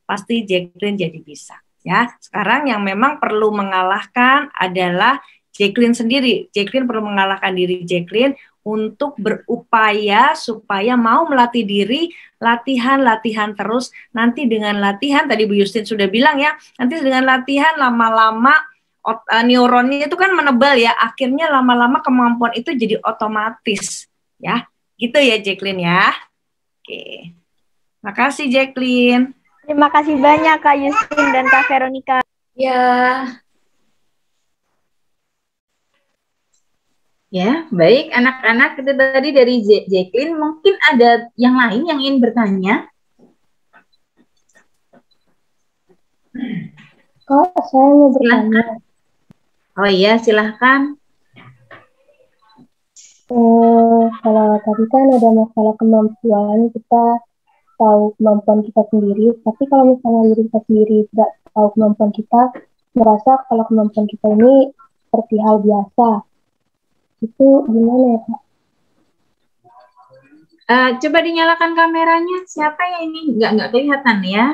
pasti Jacqueline jadi bisa. Ya, sekarang yang memang perlu mengalahkan adalah Jacqueline sendiri. Jacqueline perlu mengalahkan diri Jacqueline untuk berupaya supaya mau melatih diri, latihan terus. Nanti dengan latihan, tadi Bu Yustin sudah bilang ya, nanti dengan latihan lama-lama neuronnya itu kan menebal ya, akhirnya lama-lama kemampuan itu jadi otomatis ya. Gitu ya Jacqueline ya. Oke. Makasih Jacqueline. Terima kasih banyak Kak Yustin dan Kak Veronica. Ya. Ya, baik anak-anak, itu tadi dari Jacqueline. Mungkin ada yang lain yang ingin bertanya? Kak, saya mau bertanya. Oh iya, silahkan. Kalau tadi kan ada masalah kemampuan, kita tahu kemampuan kita sendiri, tapi kalau misalnya diri kita sendiri tidak tahu kemampuan kita, merasa kalau kemampuan kita ini seperti hal biasa. Itu gimana ya, Kak? Coba dinyalakan kameranya. Siapa yang ini? Nggak kelihatan ya?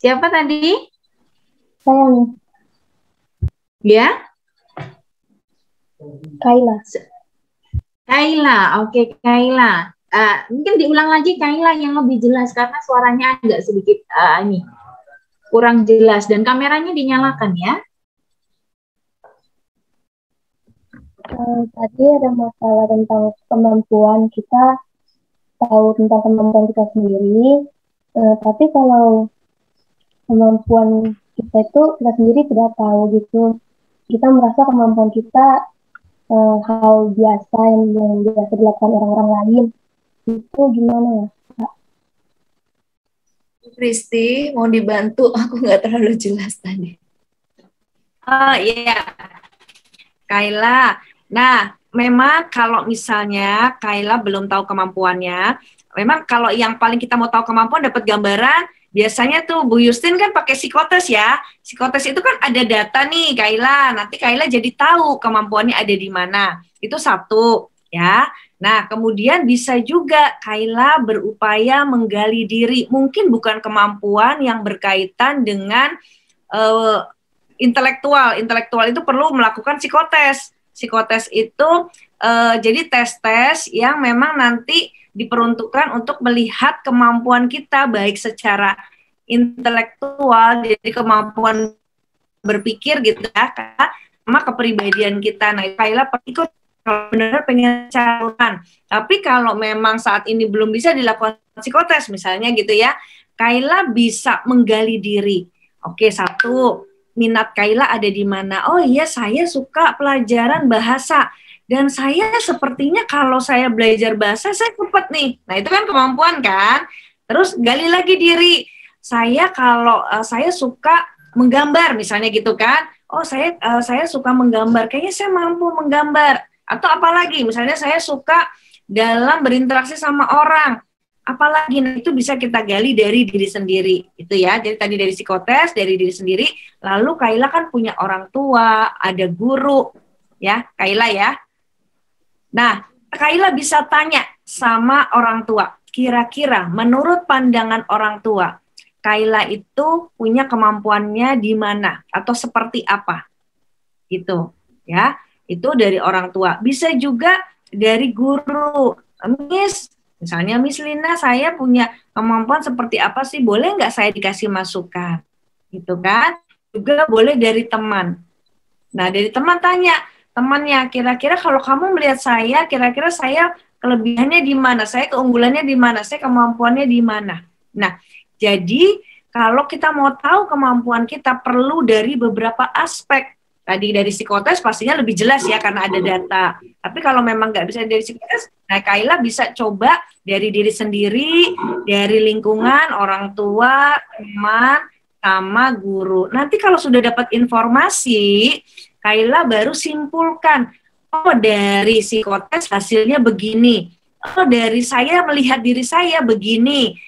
Siapa tadi? Saya nih. Ya? Kaila. Kaila, oke Kaila. Mungkin diulang lagi Kaila yang lebih jelas karena suaranya agak sedikit kurang jelas, dan kameranya dinyalakan ya. Tadi ada masalah tentang kemampuan, kita tahu tentang kemampuan kita sendiri, tapi kalau kemampuan kita itu kita sendiri tidak tahu gitu, kita merasa kemampuan kita hal biasa yang biasa dilakukan orang-orang lain, itu gimana ya? Kristi, mau dibantu? Aku nggak terlalu jelas tadi. Oh iya, Kaila. Nah, memang kalau misalnya Kaila belum tahu kemampuannya, memang kalau yang paling kita mau tahu kemampuan dapat gambaran, biasanya tuh Bu Yustin kan pakai psikotes ya. Psikotes itu kan ada data nih Kaila. Nanti Kaila jadi tahu kemampuannya ada di mana. Itu satu ya. Nah, kemudian bisa juga Kaila berupaya menggali diri. Mungkin bukan kemampuan yang berkaitan dengan intelektual. Intelektual itu perlu melakukan psikotes. Psikotes itu jadi tes-tes yang memang nanti diperuntukkan untuk melihat kemampuan kita, baik secara intelektual, jadi kemampuan berpikir gitu ya, sama kepribadian kita. Nah, Kaila ikut kalau benar pengen calon. Tapi kalau memang saat ini belum bisa dilakukan psikotes misalnya gitu ya, Kaila bisa menggali diri. Oke, satu, minat Kaila ada di mana? Oh iya, saya suka pelajaran bahasa. Dan saya sepertinya kalau saya belajar bahasa, saya cepat nih. Nah, itu kan kemampuan kan? Terus gali lagi diri. Saya kalau saya suka menggambar misalnya gitu kan. Oh, saya suka menggambar. Kayaknya saya mampu menggambar. Atau apalagi, misalnya saya suka dalam berinteraksi sama orang. Apalagi, nah, itu bisa kita gali dari diri sendiri. Itu ya, jadi tadi dari psikotes, dari diri sendiri. Lalu Kaila kan punya orang tua, ada guru. Ya, Kaila ya. Nah, Kaila bisa tanya sama orang tua, kira-kira menurut pandangan orang tua, Kaila itu punya kemampuannya di mana atau seperti apa? Gitu, ya. Itu dari orang tua. Bisa juga dari guru. Misalnya Miss Lina, saya punya kemampuan seperti apa sih? Boleh nggak saya dikasih masukan? Gitu kan? Juga boleh dari teman. Nah, dari teman tanya, temannya, kira-kira kalau kamu melihat saya, kira-kira saya kelebihannya di mana? Saya keunggulannya di mana? Saya kemampuannya di mana? Nah, jadi kalau kita mau tahu kemampuan kita perlu dari beberapa aspek. Tadi dari psikotes pastinya lebih jelas ya karena ada data. Tapi kalau memang nggak bisa dari psikotes, nah Kaila bisa coba dari diri sendiri, dari lingkungan, orang tua, teman, sama guru. Nanti kalau sudah dapat informasi, Kaila baru simpulkan, oh dari psikotes hasilnya begini, oh dari saya melihat diri saya begini,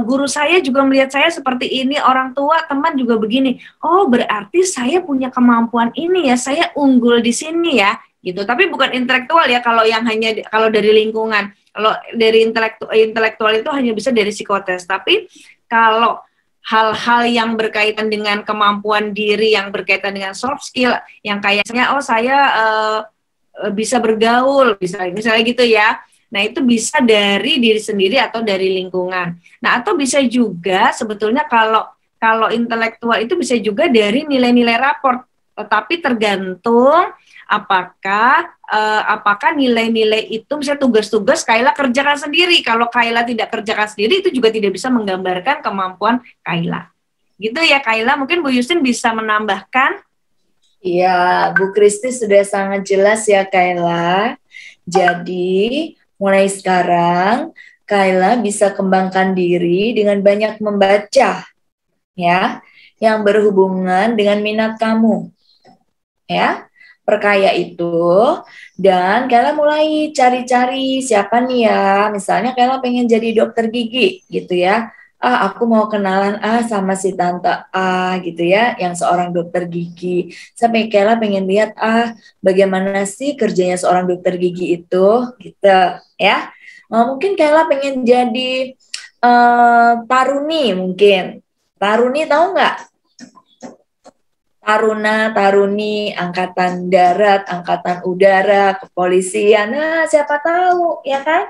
guru saya juga melihat saya seperti ini, orang tua, teman juga begini. Oh, berarti saya punya kemampuan ini ya, saya unggul di sini ya, gitu. Tapi bukan intelektual ya, kalau yang hanya kalau dari lingkungan. Kalau dari intelektual itu hanya bisa dari psikotes. Tapi kalau hal-hal yang berkaitan dengan kemampuan diri, yang berkaitan dengan soft skill, yang kayaknya oh saya bisa bergaul, misalnya gitu ya. Nah, itu bisa dari diri sendiri atau dari lingkungan. Nah, atau bisa juga sebetulnya kalau intelektual itu bisa juga dari nilai-nilai raport. Tetapi tergantung apakah nilai-nilai itu misalnya tugas-tugas Kaila kerjakan sendiri. Kalau Kaila tidak kerjakan sendiri itu juga tidak bisa menggambarkan kemampuan Kaila. Gitu ya Kaila, mungkin Bu Yustin bisa menambahkan. Iya, Bu Kristi sudah sangat jelas ya Kaila. Jadi mulai sekarang, Kaila bisa kembangkan diri dengan banyak membaca, ya, yang berhubungan dengan minat kamu, ya, perkaya itu. Dan Kaila mulai cari-cari siapa nih ya, misalnya Kaila pengen jadi dokter gigi, gitu ya. Aku mau kenalan sama si tante gitu ya, yang seorang dokter gigi. Sampai Kaila pengen lihat bagaimana sih kerjanya seorang dokter gigi itu, gitu ya. Mungkin Kaila pengen jadi taruni mungkin. Taruni tahu nggak? Taruni, angkatan darat, angkatan udara, kepolisian. Nah, siapa tahu ya kan?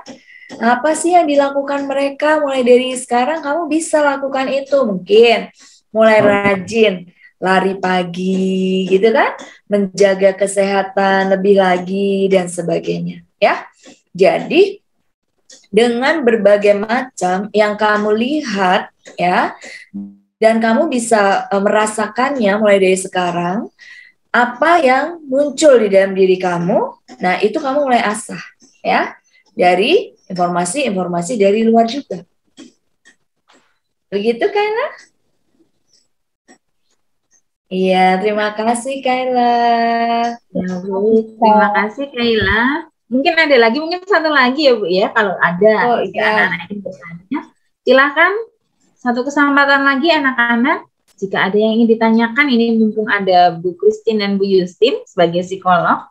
Apa sih yang dilakukan mereka? Mulai dari sekarang kamu bisa lakukan itu. Mungkin mulai rajin lari pagi gitu kan, menjaga kesehatan lebih lagi dan sebagainya ya. Jadi dengan berbagai macam yang kamu lihat ya, dan kamu bisa merasakannya mulai dari sekarang, apa yang muncul di dalam diri kamu, nah itu kamu mulai asah ya, dari informasi-informasi dari luar juga. Begitu Kaila? Iya, terima kasih Kaila. Ya, Bu. Terima kasih Kaila. Mungkin ada lagi, mungkin satu lagi ya Bu ya, kalau ada anak-anak yang bertanya. Silakan, satu kesempatan lagi anak-anak. Jika ada yang ingin ditanyakan, ini mumpung ada Bu Christine dan Bu Yustin sebagai psikolog.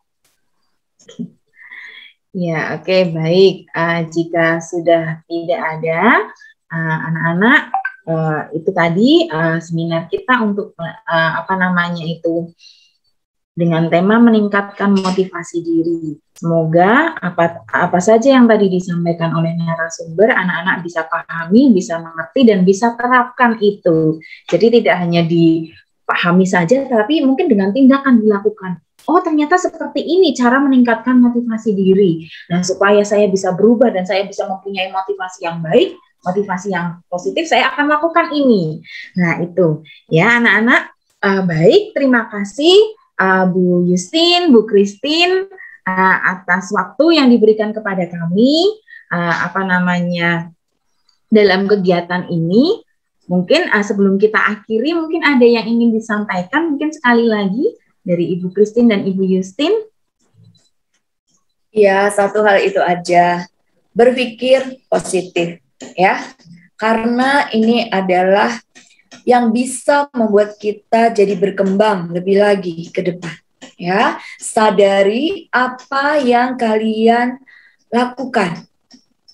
Ya, oke, baik. Jika sudah tidak ada anak-anak, itu tadi seminar kita untuk dengan tema meningkatkan motivasi diri. Semoga apa saja yang tadi disampaikan oleh narasumber, anak-anak bisa pahami, bisa mengerti, dan bisa terapkan itu. Jadi tidak hanya dipahami saja, tapi mungkin dengan tindakan dilakukan. Oh, ternyata seperti ini cara meningkatkan motivasi diri. Nah, supaya saya bisa berubah dan saya bisa mempunyai motivasi yang baik, motivasi yang positif, saya akan lakukan ini. Nah, itu. Ya, anak-anak, baik, terima kasih Bu Yustin, Bu Christine, atas waktu yang diberikan kepada kami, dalam kegiatan ini. Mungkin sebelum kita akhiri, mungkin ada yang ingin disampaikan, mungkin sekali lagi, dari Ibu Christine dan Ibu Yustin. Ya, satu hal itu aja. Berpikir positif, ya. Karena ini adalah yang bisa membuat kita jadi berkembang lebih lagi ke depan, Ya, sadari apa yang kalian lakukan.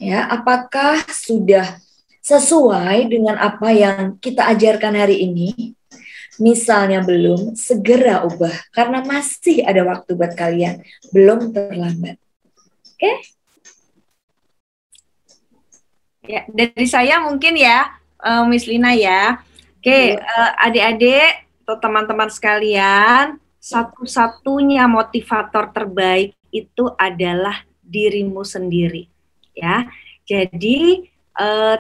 Ya, apakah sudah sesuai dengan apa yang kita ajarkan hari ini? Misalnya belum, segera ubah karena masih ada waktu buat kalian, belum terlambat. Oke? Ya, dari saya mungkin ya, Miss Lina ya. Oke, adik-adik atau teman-teman sekalian, satu-satunya motivator terbaik itu adalah dirimu sendiri. Ya, jadi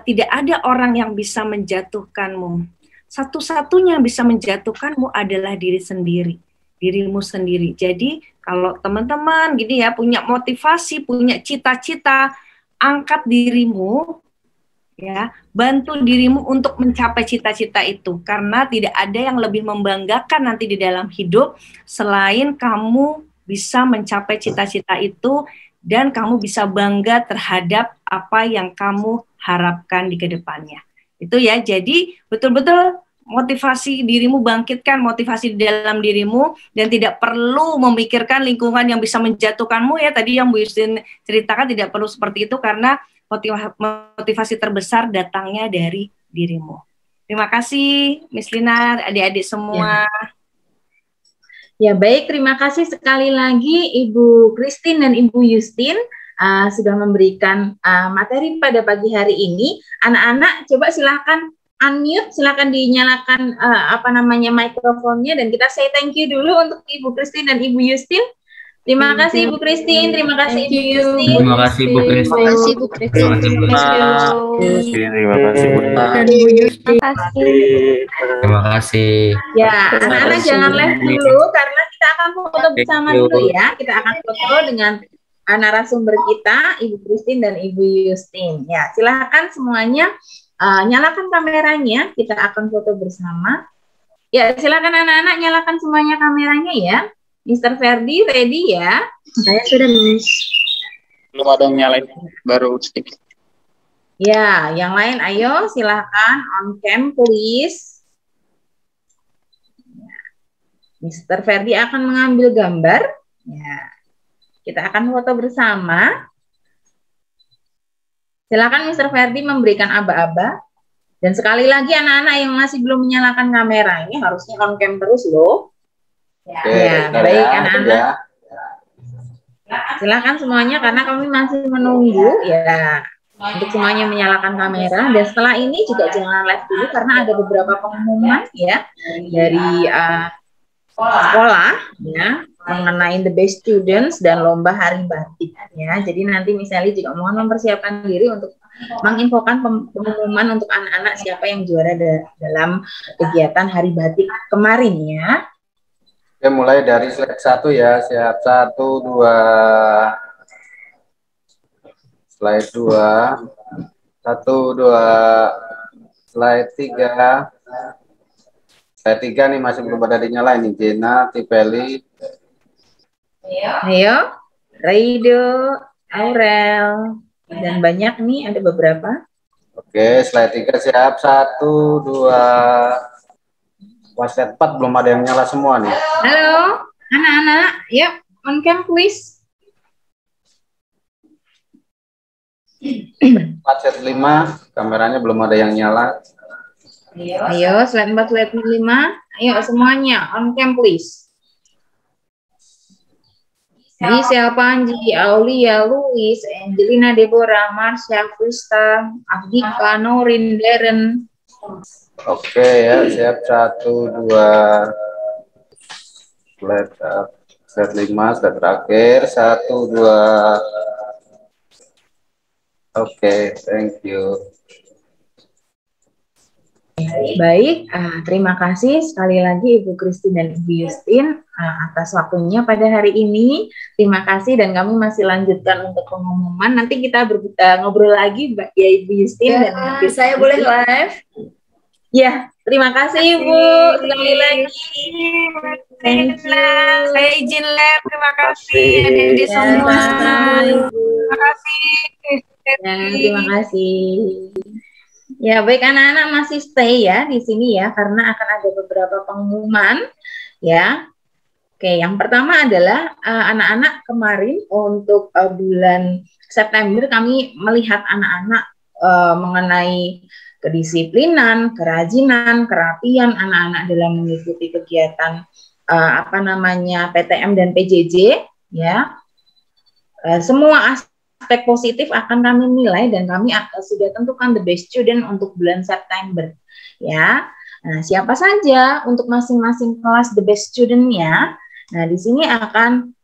tidak ada orang yang bisa menjatuhkanmu. Satu-satunya yang bisa menjatuhkanmu adalah diri sendiri, dirimu sendiri. Jadi kalau teman-teman gini ya punya motivasi, punya cita-cita, angkat dirimu, ya, bantu dirimu untuk mencapai cita-cita itu, karena tidak ada yang lebih membanggakan nanti di dalam hidup selain kamu bisa mencapai cita-cita itu dan kamu bisa bangga terhadap apa yang kamu harapkan di kedepannya. Itu ya, jadi betul-betul motivasi dirimu, bangkitkan motivasi di dalam dirimu dan tidak perlu memikirkan lingkungan yang bisa menjatuhkanmu ya. Tadi yang Bu Yustin ceritakan tidak perlu seperti itu karena motivasi terbesar datangnya dari dirimu. Terima kasih Miss Lina, adik-adik semua. Ya baik, terima kasih sekali lagi Ibu Christine dan Ibu Yustin sudah memberikan materi pada pagi hari ini. Anak-anak coba silakan unmute, silakan dinyalakan mikrofonnya dan kita say thank you dulu untuk Ibu Christine dan Ibu Yustin. Terima kasih Ibu Christine, terima kasih Ibu Yustin. Terima kasih Bu Christine. Terima kasih Bu Christine. Terima kasih Bu. Terima kasih. Terima kasih. Ya, anak-anak jangan live dulu karena kita akan foto bersama dulu ya. Kita akan foto dengan narasumber kita, Ibu Christine dan Ibu Yustin. Ya, silakan semuanya nyalakan kameranya. Kita akan foto bersama. Ya, silakan anak-anak nyalakan semuanya kameranya ya. Mr. Ferdi, ready ya? Saya sudah, Miss. Belum ada yang nyalain, baru sedikit. Ya, yang lain ayo silakan on cam please. Mr. Ferdi akan mengambil gambar. Ya. Kita akan foto bersama. Silakan Mr. Ferdi memberikan aba-aba. Dan sekali lagi anak-anak yang masih belum menyalakan kamera ini harusnya on cam terus loh. Ya, baik anak-anak. Silakan semuanya karena kami masih menunggu ya untuk semuanya menyalakan kamera. Dan setelah ini juga jangan live dulu karena ada beberapa pengumuman ya dari sekolah ya mengenai the best students dan lomba hari batik ya. Jadi nanti misalnya juga mohon mempersiapkan diri untuk menginfokan pengumuman untuk anak-anak siapa yang juara dalam kegiatan hari batik kemarin ya. Oke, mulai dari slide 1 ya. Siap, 1, 2. Slide 2. 1, 2. Slide 3. Slide 3 nih masih belum ada dinyalain nih. Jena, Tipeli. Ayo, Raido, Aurel, dan banyak nih, ada beberapa. Oke, slide 3 siap. 1, 2. Slide 4 belum ada yang nyala semua nih. Halo, anak-anak, yuk, on cam please. 4, slide 5, kameranya belum ada yang nyala. Ayo, slide 4, slide 5, ayo semuanya, on cam please. Gisel, Panji, Aulia, Luis, Angelina, Deborah, Marsha, Krista, Afdika, Norin, Darren. Oke ya, siap. 1, 2. Slide 5, slide terakhir. 1, 2. Oke, thank you. Baik, terima kasih sekali lagi Ibu Christine dan Ibu Yustin atas waktunya pada hari ini. Terima kasih dan kami masih lanjutkan untuk pengumuman. Nanti kita ngobrol lagi ya Ibu Yustin Ya, dan saya boleh live? Ya, terima kasih Ibu sekali lagi. Thank you. Saya izin live, terima kasih adik-adik Ya, semua. sama-sama, Ibu. Terima kasih. Ya, terima kasih. Ya, baik anak-anak masih stay ya di sini ya karena akan ada beberapa pengumuman ya. Oke, yang pertama adalah anak-anak kemarin untuk bulan September kami melihat anak-anak mengenai kedisiplinan, kerajinan, kerapian anak-anak dalam mengikuti kegiatan PTM dan PJJ, ya. Semua aspek positif akan kami nilai dan kami sudah tentukan the best student untuk bulan September, ya. Nah, siapa saja untuk masing-masing kelas the best student-nya? Nah, di sini akan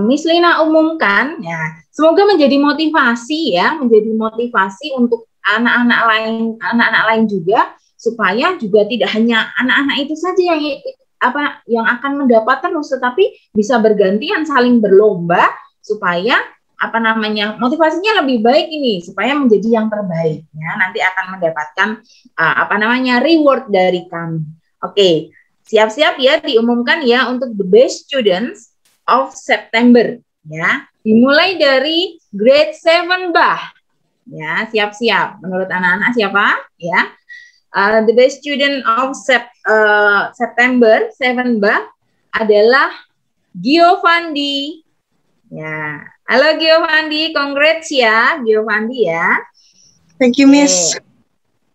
Miss Lina umumkan, ya. Semoga menjadi motivasi, ya, menjadi motivasi untuk anak-anak lain juga, supaya juga tidak hanya anak-anak itu saja yang akan mendapat terus, tetapi bisa bergantian saling berlomba supaya motivasinya lebih baik ini, supaya menjadi yang terbaik, ya. Nanti akan mendapatkan reward dari kami. Oke, siap-siap ya, diumumkan ya untuk the best students of September, ya. Dimulai dari grade 7 Bah. Ya, siap-siap. Menurut anak-anak siapa? Ya. The best student of September 7 Bah adalah Giovandi. Ya. Halo Giovandi, congrats ya, Giovandi ya. Thank you, Miss.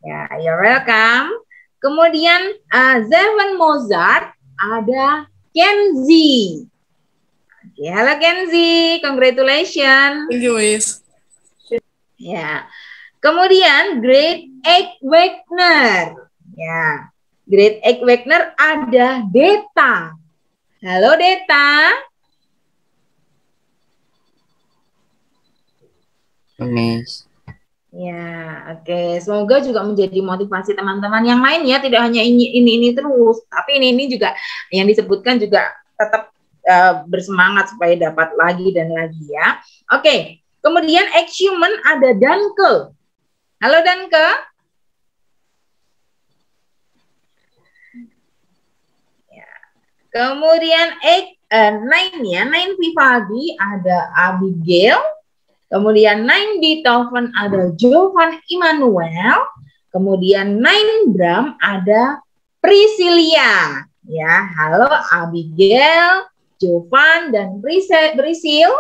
Ya, you're welcome. Kemudian Zeven Mozart ada Kenzi. Oke, halo Kenzi, congratulations. Thank you, Miss. Ya. Kemudian grade 8 Wagner. Ya. Grade 8 Wagner ada Deta. Halo Deta. Miss. Ya, oke. Semoga juga menjadi motivasi teman-teman yang lain ya, tidak hanya ini terus, tapi ini juga yang disebutkan juga tetap bersemangat supaya dapat lagi dan lagi ya. Oke. Kemudian X-Human ada Danke. Halo Danke. Ya. Kemudian 9 Vivaldi ada Abigail. Kemudian 9 Beethoven ada Jovan Immanuel. Kemudian 9 Bram ada Priscilia. Ya, halo Abigail, Jovan dan Priscil.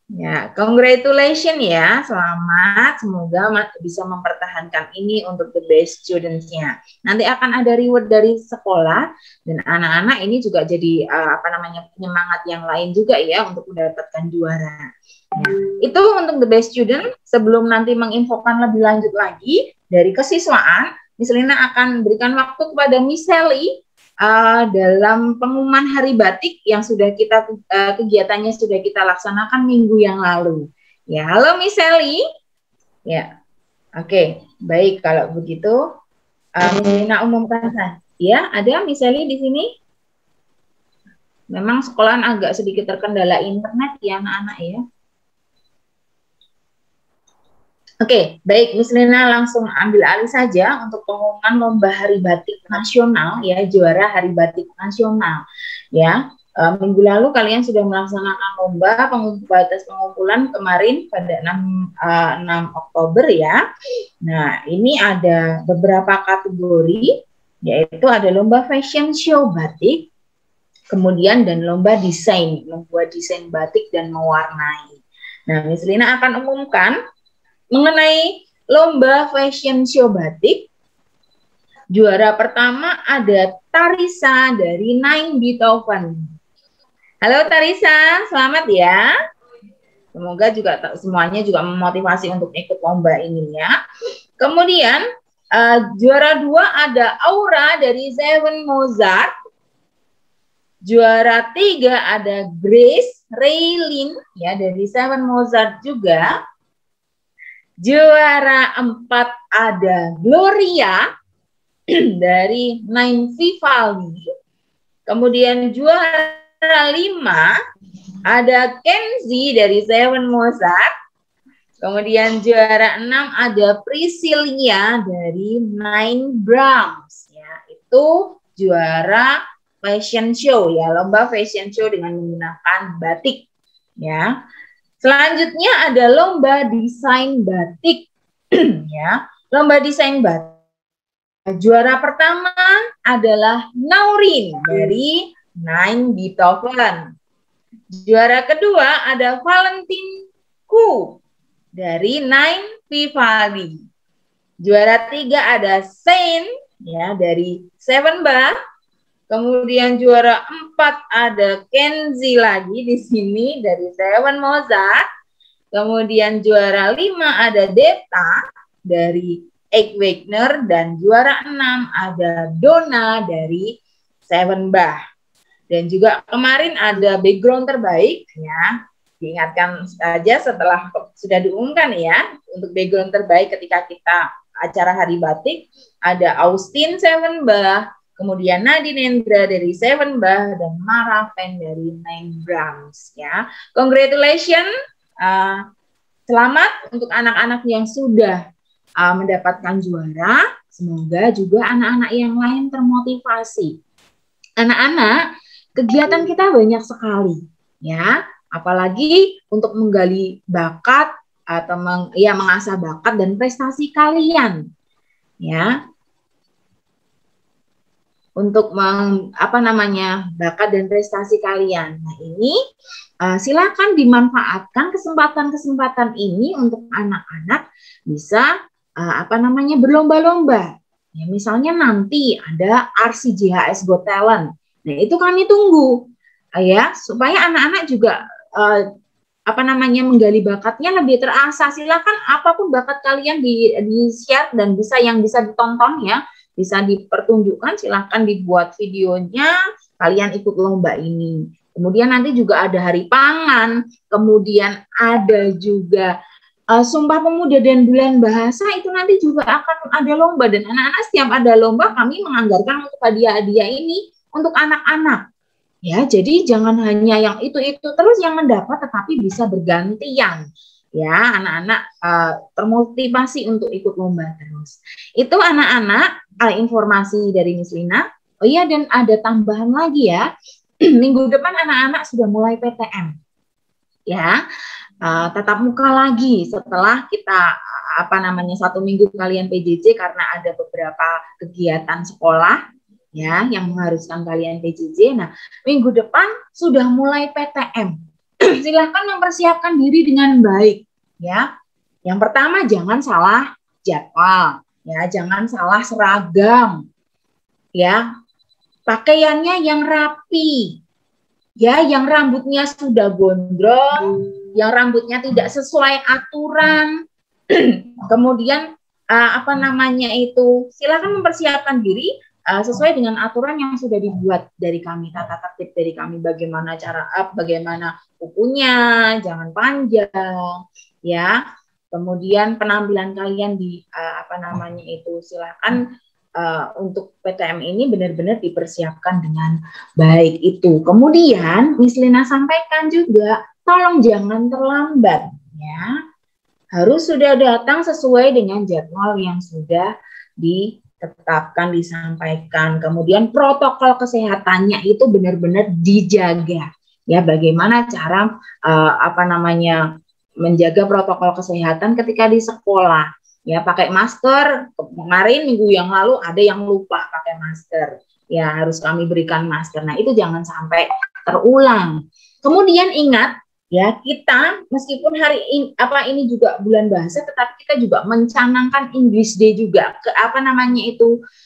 Ya, congratulations ya, selamat. Semoga bisa mempertahankan ini untuk the best students-nya. Nanti akan ada reward dari sekolah dan anak-anak ini juga jadi penyemangat yang lain juga ya untuk mendapatkan juara. Ya, itu untuk the best student. Sebelum nanti menginfokan lebih lanjut lagi dari kesiswaan, Miss Lina akan berikan waktu kepada Miss Sally dalam pengumuman Hari Batik yang sudah kita kegiatannya sudah kita laksanakan minggu yang lalu. Ya, halo Miss Sally. Ya, oke, baik kalau begitu Miss Lina umumkan saja. Ya, ada Miss Sally di sini. Memang sekolahan agak sedikit terkendala internet ya anak-anak ya. Oke, baik, Miss Lina langsung ambil alih saja untuk pengumuman lomba Hari Batik Nasional ya, juara Hari Batik Nasional ya. Minggu lalu kalian sudah melaksanakan lomba batas pengumpulan kemarin pada 6 Oktober ya. Nah, ini ada beberapa kategori, yaitu ada lomba fashion show batik, kemudian dan lomba desain, membuat desain batik dan mewarnai. Nah, Miss Lina akan umumkan mengenai lomba fashion show batik. Juara pertama ada Tarisa dari 9 Beethoven. Halo Tarisa, selamat ya. Semoga juga semuanya juga memotivasi untuk ikut lomba ini ya. Kemudian juara 2 ada Aura dari 7 Mozart. Juara 3 ada Grace Raylin ya dari 7 Mozart juga. Juara 4 ada Gloria dari 9 Vivaldi. Kemudian juara 5 ada Kenzi dari 7 Mozart. Kemudian juara 6 ada Priscilia dari 9 Brahms. Ya, itu juara fashion show ya, lomba fashion show dengan menggunakan batik ya. Selanjutnya ada lomba desain batik ya. Lomba desain batik Juara pertama adalah Naurin dari 9 Beethoven. Juara kedua ada Valentin Ku dari 9 Vivaldi. Juara tiga ada Saint ya dari 7 Bach. Kemudian juara 4 ada Kenzi lagi di sini dari 7 Mozart. Kemudian juara 5 ada Deta dari 8 Wagner, dan juara 6 ada Donna dari 7 Bach. Dan juga kemarin ada background terbaik ya. Diingatkan saja setelah sudah diumumkan ya, untuk background terbaik ketika kita acara Hari Batik ada Austin 7 Bach, kemudian Nadine Endra dari 7 Bach, dan Mara Fen dari 9 Brahms ya. Congratulations, selamat untuk anak-anak yang sudah mendapatkan juara. Semoga juga anak-anak yang lain termotivasi. Anak-anak, kegiatan kita banyak sekali ya, apalagi untuk menggali bakat atau mengasah bakat dan prestasi kalian ya. Untuk bakat dan prestasi kalian. Nah, ini silakan dimanfaatkan kesempatan-kesempatan ini untuk anak-anak bisa berlomba-lomba. Ya, misalnya nanti ada RCJHS Got Talent. Nah, itu kami tunggu ya, supaya anak-anak juga menggali bakatnya lebih terasa. Silakan apapun bakat kalian di-share dan yang bisa ditonton ya, bisa dipertunjukkan, silakan dibuat videonya, kalian ikut lomba ini. Kemudian nanti juga ada Hari Pangan, kemudian ada juga Sumpah Pemuda dan Bulan Bahasa, itu nanti juga akan ada lomba, dan anak-anak setiap ada lomba kami menganggarkan untuk hadiah-hadiah ini untuk anak-anak. Ya, jadi jangan hanya yang itu terus yang mendapat, tetapi bisa bergantian. Ya, anak-anak termotivasi untuk ikut lomba terus. Itu anak-anak informasi dari Miss Lina. Oh iya, dan ada tambahan lagi ya. Minggu depan anak-anak sudah mulai PTM. Ya. Tatap muka lagi setelah kita 1 minggu kalian PJJ karena ada beberapa kegiatan sekolah ya yang mengharuskan kalian PJJ. Nah, minggu depan sudah mulai PTM. Silahkan mempersiapkan diri dengan baik ya. Yang pertama, jangan salah jadwal ya, jangan salah seragam ya. Pakaiannya yang rapi ya, yang rambutnya sudah gondrong, yang rambutnya tidak sesuai aturan. Kemudian silakan mempersiapkan diri sesuai dengan aturan yang sudah dibuat dari kami, tata tertib dari kami, bagaimana cara bagaimana kukunya, jangan panjang ya. Kemudian penampilan kalian silakan untuk PTM ini benar-benar dipersiapkan dengan baik itu. Kemudian Miss Lina sampaikan juga, tolong jangan terlambat ya. Harus sudah datang sesuai dengan jadwal yang sudah ditetapkan, disampaikan. Kemudian protokol kesehatannya itu benar-benar dijaga. Ya, bagaimana cara menjaga protokol kesehatan ketika di sekolah. Ya, pakai masker. Kemarin minggu yang lalu ada yang lupa pakai masker. Ya, harus kami berikan masker. Nah, itu jangan sampai terulang. Kemudian ingat ya, kita meskipun hari ini juga bulan bahasa, tetapi kita juga mencanangkan English Day juga.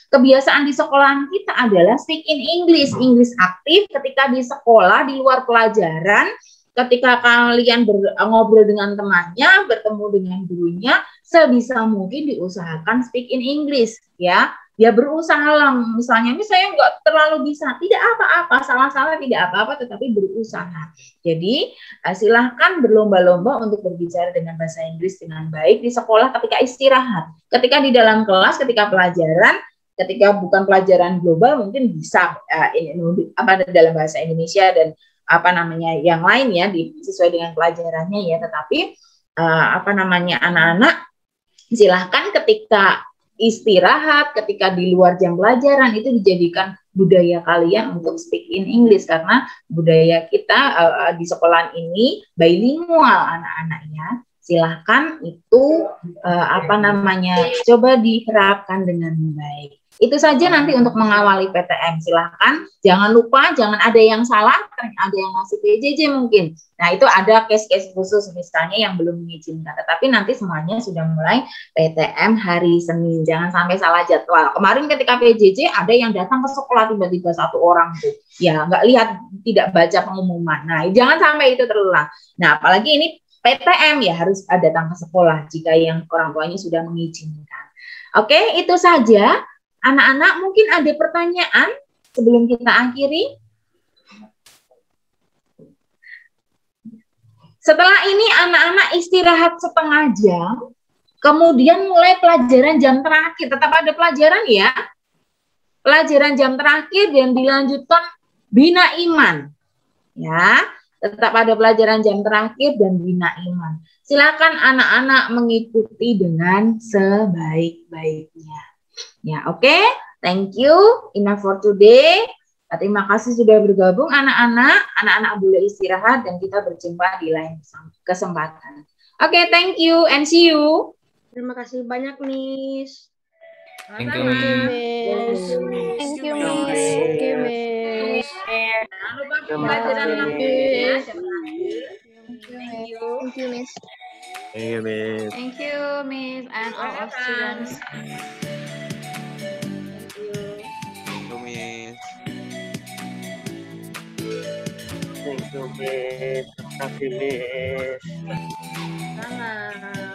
Kebiasaan di sekolahan kita adalah speak in English, English aktif ketika di sekolah, di luar pelajaran. Ketika kalian ngobrol dengan temannya, bertemu dengan gurunya, sebisa mungkin diusahakan speak in English ya. Ya berusaha lah, misalnya saya nggak terlalu bisa, tidak apa-apa, salah-salah tidak apa-apa, tetapi berusaha. Jadi silahkan berlomba-lomba untuk berbicara dengan bahasa Inggris dengan baik di sekolah ketika istirahat. Ketika di dalam kelas, ketika pelajaran, ketika bukan pelajaran global mungkin bisa dalam bahasa Indonesia dan yang lain ya, sesuai dengan pelajarannya ya. Tetapi anak-anak silahkan ketika istirahat, ketika di luar jam pelajaran itu dijadikan budaya kalian untuk speak in English, karena budaya kita di sekolah ini bilingual anak-anaknya. silahkan itu coba diterapkan dengan baik. Itu saja nanti untuk mengawali PTM. Silahkan, jangan lupa, jangan ada yang salah, ada yang ngasih PJJ mungkin. Nah, itu ada case-case khusus misalnya yang belum mengizinkan. Tetapi nanti semuanya sudah mulai PTM hari Senin. Jangan sampai salah jadwal. Kemarin ketika PJJ ada yang datang ke sekolah tiba-tiba 1 orang tuh. Ya, nggak lihat, tidak baca pengumuman. Nah, jangan sampai itu terulang. Nah, apalagi ini PTM ya harus datang ke sekolah jika yang orang tuanya sudah mengizinkan. Oke, itu saja. Anak-anak mungkin ada pertanyaan sebelum kita akhiri. Setelah ini anak-anak istirahat setengah jam, kemudian mulai pelajaran jam terakhir. Tetap ada pelajaran ya. Pelajaran jam terakhir dan dilanjutkan bina iman. Ya, tetap ada pelajaran jam terakhir dan bina iman. Silakan anak-anak mengikuti dengan sebaik-baiknya. Ya, oke. Thank you. Enough for today. Terima kasih sudah bergabung anak-anak. Anak-anak boleh istirahat dan kita berjumpa di lain kesempatan. Oke, thank you and see you. Terima kasih banyak, Miss. Thank you, Miss. Thank you, Miss. Thank you, Miss. Jangan lupa pembelajaran ya. Thank you, Miss. Thank you, Miss. Thank you, Miss, and all of students. Thank you, Miss. Terima kasih, Miss. Sama.